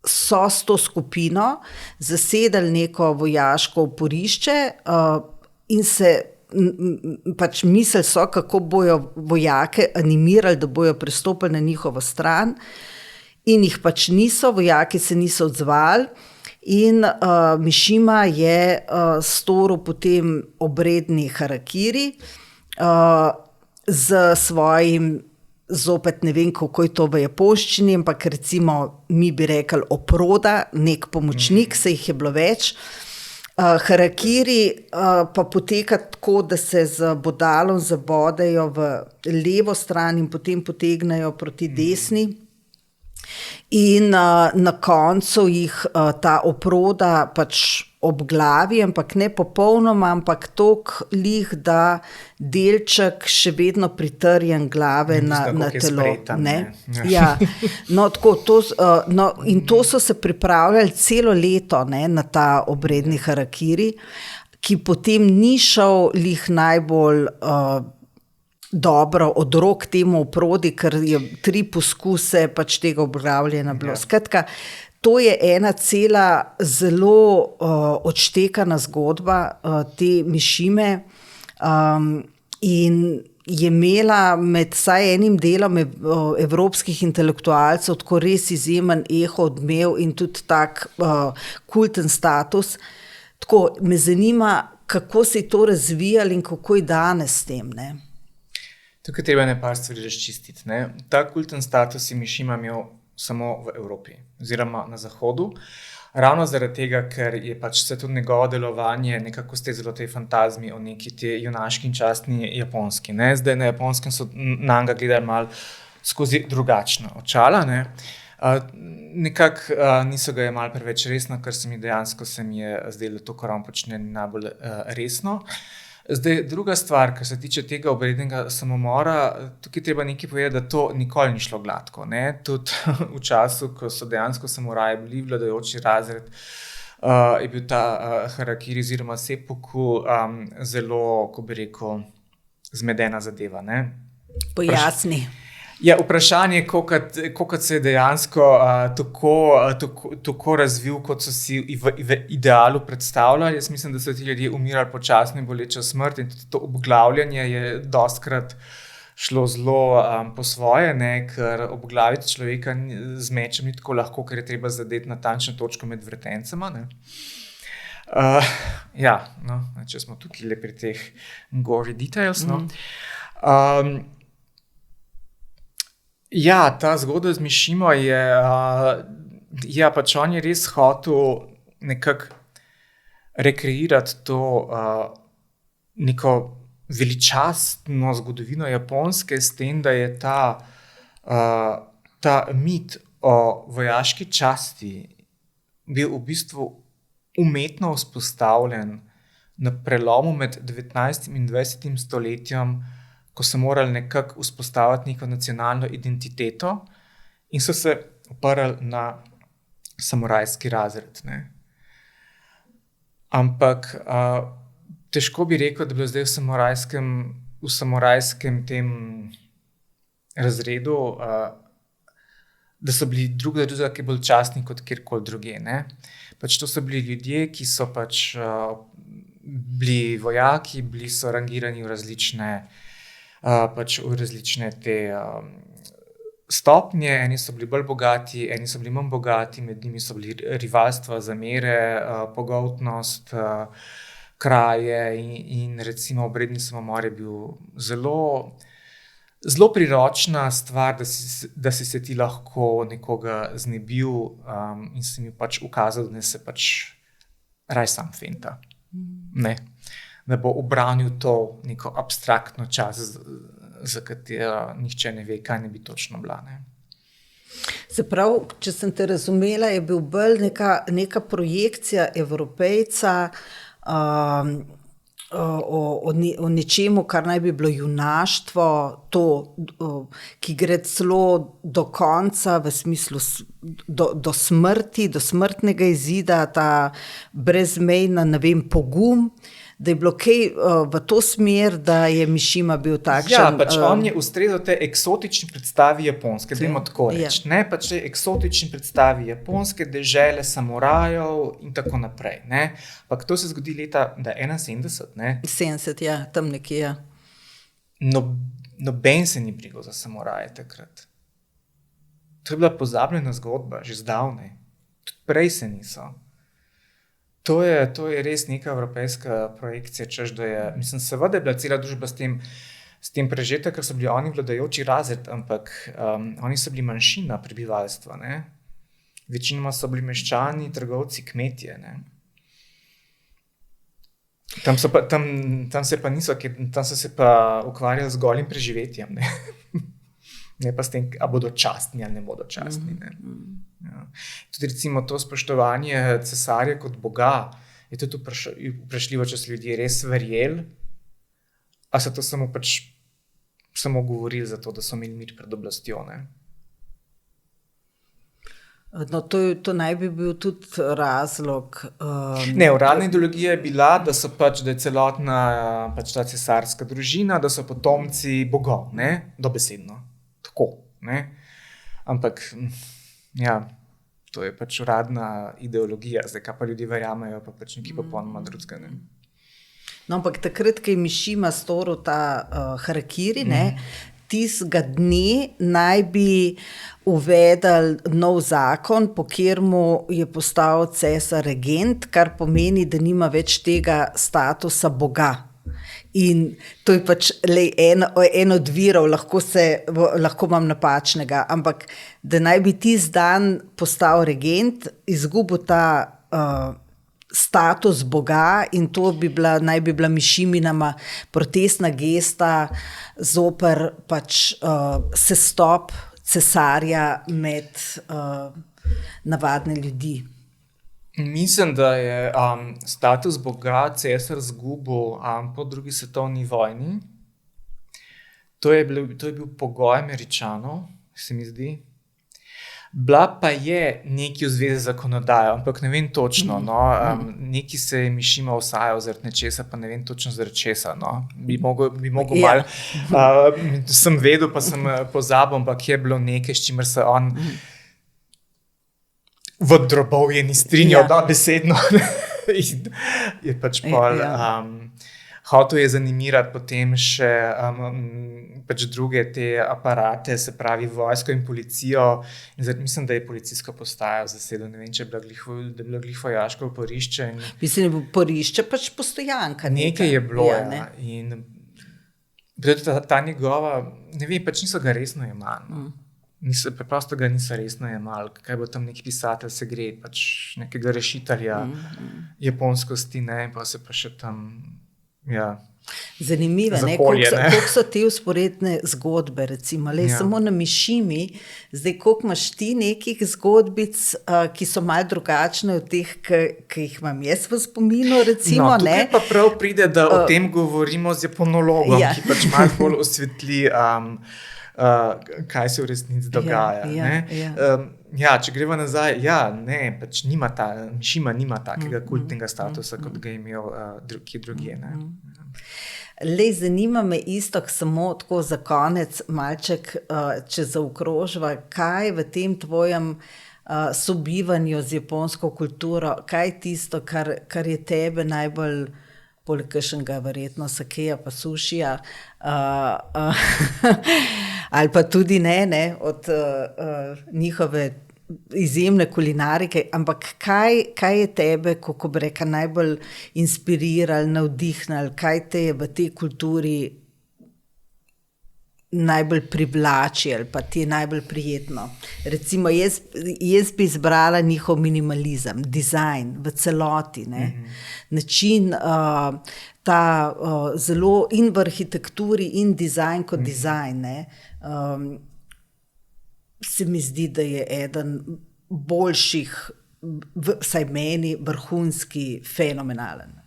so s to skupino zasedali neko vojaško oporišče in se pač mislili so, kako bojo vojake animirali, da bojo prestopili na njihovo stran, in jih pač niso, vojaki se niso odzvali in Mišima je storil potem obredni harakiri z svojim, zopet ne vem, kako je to v japonščini, ampak recimo mi bi rekli oproda, nek pomočnik, se jih je bilo več. Harakiri pa poteka tako, da se z bodalom zabodejo v levo stran in potem potegnejo proti desni. In na koncu jih ta oproda pač obglavi, ampak ne popolnoma, ampak toliko lih, da delček še vedno pritrjen glave na telo. Spretan, ne? Ja. No, tako, in to so se pripravljali celo leto, ne, na ta obredni harakiri, ki potem ni šel lih najbolj dobro od rok temu oprodi, ker je 3 poskuse pač tega obglavljena bilo. Skratka, to je ena cela zelo odštekana zgodba te Mišime in je imela med vsaj enim delom evropskih intelektualcev tako res izjemen eho odmev in tudi tak kulten status. Tako, me zanima, kako se je to razvijalo in kako je danes s tem, ne? Tukaj treba nekaj stvari razčistiti, ne. Ta kulten status je Mišima imel samo v Evropi, oziroma na Zahodu, ravno zaradi tega, ker je pač vse tudi njegovo delovanje nekako stezalo tej fantazmi o neki te junaški in častni Japonski, ne. Zdaj na Japonskem so nanj ga gledali malo skozi drugačna očala, ne. Nekako niso ga jemali preveč resno, ker se mi je zdelo, da to, kar on počne, ni najbolj resno. Zdaj, druga stvar, kar se tiče tega obrednega samomora, tukaj treba nekaj povedati, da to nikoli ni šlo gladko. Ne? Tudi v času, ko so dejansko samuraji bili vladajoči razred, je bil ta harakiri oziroma seppuku zelo, ko bi rekel, zmedena zadeva. Ne? Pojasni. Ja, vprašanje je, koliko se je dejansko tako razvil, kot so si v idealu predstavljali. Jaz mislim, da so ti ljudje umirali počasno in bolečo smrt in tudi to obglavljanje je dostkrat šlo zelo po svoje, ne? Ker obglaviti človeka z mečem ni tako lahko, ker je treba zadeti natančno točko med vretencema. Ne? Če smo tukaj le pri teh gory details. No? Ja, ta zgodba z Mišimo je, pač on je res hotel nekako rekreirati to neko veličastno zgodovino Japonske s tem, da je ta mit o vojaški časti bil v bistvu umetno vzpostavljen na prelomu med 19. in 20. stoletjem, ko so morali nekako vzpostaviti neko nacionalno identiteto in so se oprli na samurajski razred. Ne. Ampak težko bi rekel, da bi bilo zdaj v samurajskem tem razredu, da so bili drugega, ki je bolj častni kot kjerkoli druge. Ne. Pač to so bili ljudje, ki so pač bili vojaki, bili so rangirani v različne te stopnje, eni so bili bolj bogati, eni so bili manj bogati, med njimi so bili rivalstva, zamere, pogoltnost, kraje in recimo obredni samomor je bil zelo priročna stvar, da si se ti lahko nekoga znebil in si mi pač ukazal, da se pač raj sam fenta. Ne. Da bo obranil to neko abstraktno čast, za katero nihče ne ve, kaj ne bi točno bila. Ne. Se pravi, če sem te razumela, je bil bolj neka projekcija Evropejca o nečemu, kar naj bi bilo junaštvo, to, ki gre celo do konca, v smislu do smrti, do smrtnega izida, ta brezmejna, pogum, da je bilo kaj v to smer, da je Mišima bil takšen. Ja, pač on je ustrezal te eksotični predstavi Japonske, dajmo tako reči. Ne, pač te eksotični predstavi Japonske, dežele samurajev in tako naprej. Ne. Ampak to se zgodi leta 71, ne. 70, ja, tam nekje, ja. Noben se ni brigal za samuraje takrat. To je bila pozabljena zgodba, že zdavnaj. Tudi prej se niso. To je res neka evropejska projekcija, češ da je, mislim, seveda je bila cela družba s tem prežeta, ker so bili oni vladajoči razred, ampak oni so bili manjšina prebivalstva, ne. Večinoma so bili meščani, trgovci, kmetje, ne. Tam so se pa ukvarjali z golim preživetjem, ne. Ne pa s tem, a bodo častni ali ne bodo častni, ne. Ja. Tudi recimo to spoštovanje cesarja kot boga je tudi vprašljivo, če so ljudje res verjeli, a so to samo govorili zato, da so imeli mir pred oblastjo, ne. No, to naj bi bil tudi razlog. Ne, uradna ideologija je bila, da je celotna ta cesarska družina, da so potomci bogov, ne, dobesedno. Tako, ne. Ampak ja, to je pač uradna ideologija, zdaj kaj pa ljudje verjamejo, pa pač nekaj popolnoma drugega, ne. No, ampak takrat, ko je Mišima storil ta harakiri, ne, tistega dne naj bi uvedel nov zakon, po kateremu je postal cesar regent, kar pomeni, da nima več tega statusa boga. In to je pač en od virov, lahko imam napačnega, ampak da naj bi tisti dan postal regent, izgubil ta status boga in to naj bi bila Mišiminama protestna gesta zoper pač sestop cesarja med navadne ljudi. Mislim, da je status boga cesar zgubil po drugi svetovni vojni. To je bil pogoj Američanov, se mi zdi. Bila pa je nekaj v zvezi z zakonodajo, ampak ne vem točno. No, nekaj se je mišima vsajal zaradi nečesa, pa ne vem točno zaradi česa. No. Bi mogel malo. Sem vedel, pa sem pozabil, ampak je bilo nekaj, s čimer se on v drobovje ni strinjal, da besedno. Je pač pol. Hotel je zanimirati potem še pač druge te aparate, se pravi vojsko in policijo. In mislim, da je policijska postaja zasedla. Ne vem, če je bilo glih vojaško oporišče. Mislim, da je bilo oporišče pač postojanka. Nekaj je bilo, ja. In ta njegova, ne vem, pač niso ga resno jemali. Preprosto ga niso resno jemali. Kaj bo tam neki pisatelj se gre, pač nekega rešitelja japonskosti, ne, pa se pa še tam... Ja. Zanimivo, koliko so te usporedne zgodbe, recimo, samo na Mišimi, zdaj koliko imaš ti nekih zgodbic, ki so malo drugačne od teh, ki jih imam jaz v spominu, recimo. No, tukaj pa prav pride, da o tem govorimo z japonologom, ki pač malo bolj osvetli, kaj se v resnici dogaja. Če greva nazaj, pač Mišima nima takega kultnega statusa, kot ga je imel drugje. Lej, zanima me isto, samo tako za konec, malček, če zaokrožva, kaj v tem tvojem sobivanju z japonsko kulturo, kaj tisto, kar je tebe najbolj, poleg kakšnega verjetno sakeja pa sušija, ali pa tudi ne od njihove izjemne kulinarike, ampak kaj je tebe, kako bi rekla, najbolj inspirirali, navdihnili, kaj te je v tej kulturi najbolj privlači ali pa ti je najbolj prijetno? Recimo, jaz bi izbrala njihov minimalizem, dizajn v celoti, ne? Način, ta zelo in v arhitekturi in dizajn kot dizajn, ne? Se mi zdi, da je eden boljših, vsaj meni, vrhunski, fenomenalen.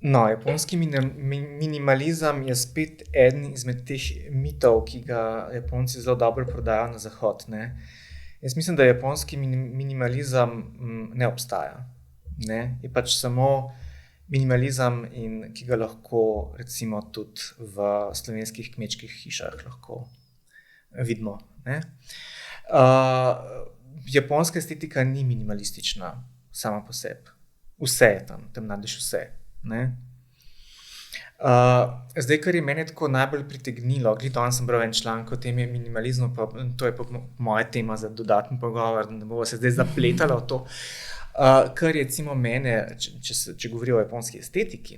No, japonski minimalizem je spet eden izmed teh mitov, ki ga Japonci zelo dobro prodajo na zahod. Ne? Jaz mislim, da japonski minimalizem ne obstaja. Ne? Je pač samo minimalizem, ki ga lahko recimo tudi v slovenskih kmečkih hišah lahko vidimo. Ne? Japonska estetika ni minimalistična sama po sebi. Vse je tam najdeš vse. Ne? Zdaj, kar je mene tako najbolj pritegnilo, danes sem bral en članek o tem minimalizmu, pa to je pa moja tema za dodatni pogovor, da ne bomo se zdaj zapletali v to. Kar je recimo mene, če govori o japonski estetiki,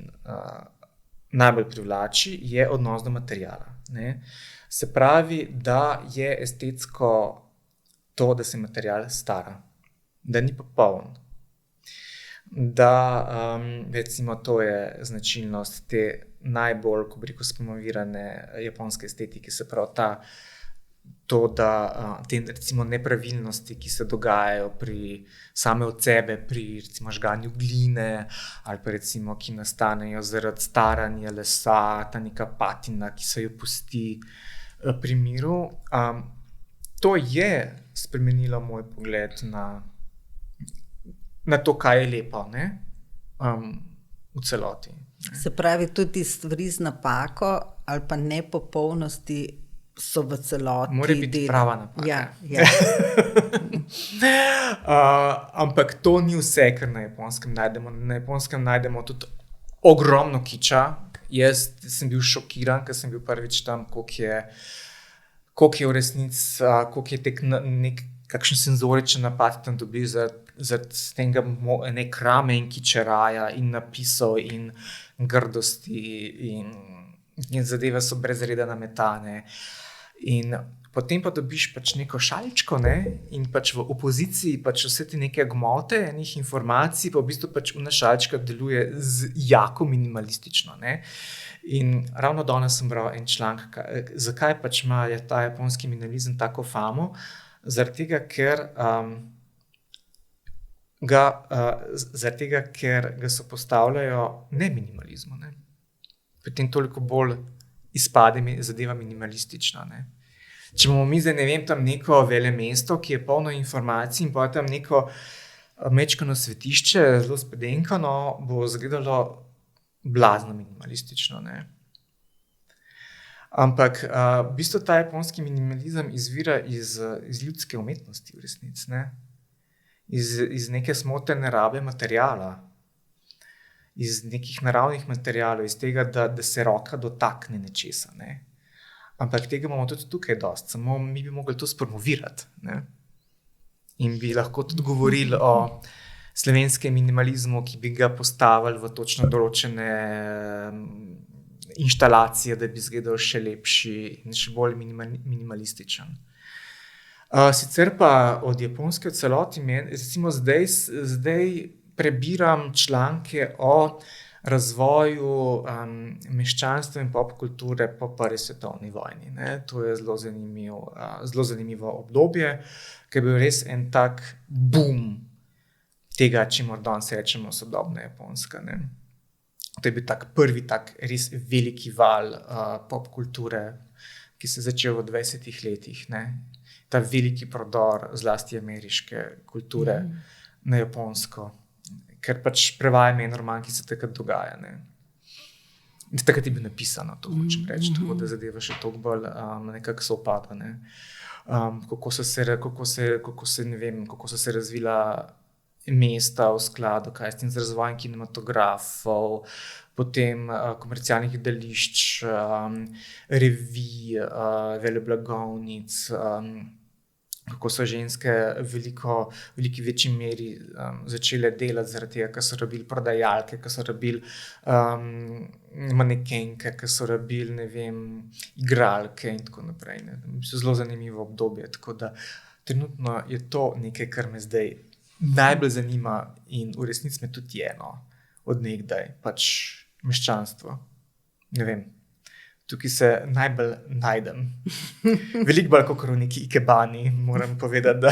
najbolj privlači, je odnos do materiala. Ne? Se pravi, da je estetsko to, da se material stara, da ni popoln. Da, recimo, to je značilnost te najbolj, ko bi rekel, spromovirane japonske estetike, se pravi te recimo nepravilnosti, ki se dogajajo same od sebe pri recimo žganju gline ali pa recimo, ki nastanejo zaradi staranja lesa, ta neka patina, ki se jo pusti pri miru. To je spremenilo moj pogled na to, kaj je lepo, ne? V celoti. Se pravi, tudi stvari z napako ali pa nepopolnosti so v celoti. Mora biti prava napaka. Ja. Ampak to ni vse, kar na Japonskem najdemo. Na Japonskem najdemo tudi ogromno kiča. Jaz sem bil šokiran, ker sem bil prvič tam, koliko je v resnici, koliko je kakšen senzoričen napad tam dobil zaradi tega krame in kičeraja in napisov in grdosti in zadeve so brez reda nametane. In potem pa dobiš pač neko šaličko, ne? In pač v opoziciji pač vse te neke gmote, enih informacij, pa v bistvu pač una šalička deluje jako minimalistično, ne? In ravno danes sem bral en članek, zakaj pač ima ta japonski minimalizem tako famo, zaradi tega, ker ga so postavljajo ne minimalizmu, ne? Potem toliko bolj izpade zadeva minimalistična, ne? Če bomo mi zdaj, ne vem, tam neko velemesto, ki je polno informacij in pa tam neko mečkano svetišče, zelo spedenkano, bo izgledalo blazno minimalistično, ne? Ampak v bistvu ta japonski minimalizem izvira iz ljudske umetnosti v resnici, ne? Iz neke smotrne rabe materijala, iz nekih naravnih materijalov, iz tega, da se roka dotakne nečesa, ne? Ampak tega imamo tudi tukaj dosti, samo mi bi mogli to spromovirati, ne? In bi lahko tudi govorili o slovenskem minimalizmu, ki bi ga postavili v točno določene inštalacije, da bi izgledal še lepši in še bolj minimalističen. Sicer pa od Japonske v celoti, recimo zdaj prebiram članke o razvoju meščanstva in popkulture po prvi svetovni vojni, ne? To je zelo zanimivo obdobje, ker je bil res en tak boom tega, čemur danes rečemo sodobna Japonska, ne? To je bil prvi res veliki val popkulture, ki se je začel v 20 letih, ne? Ta veliki prodor zlasti ameriške kulture na Japonsko, ker pač prevajam en roman, ki se takrat dogaja, ne. Takrat je bil napisano, to hočem reči, tako da zadeva še toliko bolj nekako sovpada, ne. Kako so se razvila mesta v skladu, kaj s tem z razvojem kinematografov, potem komercialnih gledališč, revij, veleblagovnic, kako so ženske veliki večji meri začele delati zaradi tega, ker so rabili prodajalke, ker so rabili manekenke, ker so rabili, ne vem, igralke in tako naprej, ne. Zelo zanimivo obdobje, tako da trenutno je to nekaj, kar me zdaj najbolj zanima in v resnici me tudi je, no, od nekdaj, pač meščanstvo. Ne vem. Tukaj se najbolj najdem. Veliko bolj kot v neki ikebani, moram povedati, da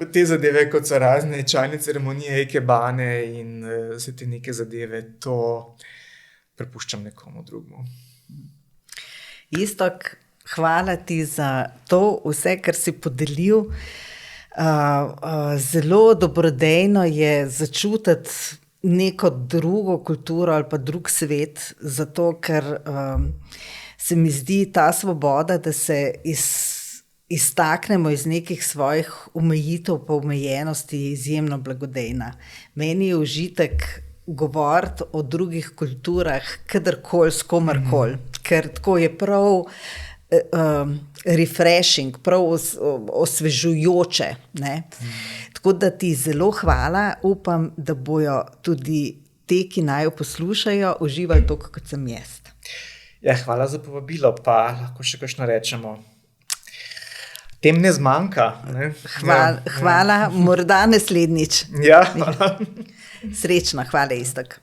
te zadeve, kot so razne čajne ceremonije, ikebane in vse te neke zadeve, to prepuščam nekomu drugemu. Iztok, hvala ti za to, vse, kar si podelil. Zelo dobrodejno je začutiti neko drugo kulturo ali pa drug svet, zato ker se mi zdi ta svoboda, da se iztaknemo iz nekih svojih omejitev pa omejenosti izjemno blagodejna. Meni je užitek govoriti o drugih kulturah, kadarkoli, s komarkoli, ker tako je prav refreshing, prav osvežujoče, ne. Tako da ti zelo hvala, upam, da bojo tudi te, ki naj jo poslušajo, uživali toliko, kot sem jaz. Ja, hvala za povabilo, pa lahko še kakšno rečemo. Tem ne zmanjka, ne? Hvala, morda naslednjič. Ja, hvala. Srečno, hvala, Iztok.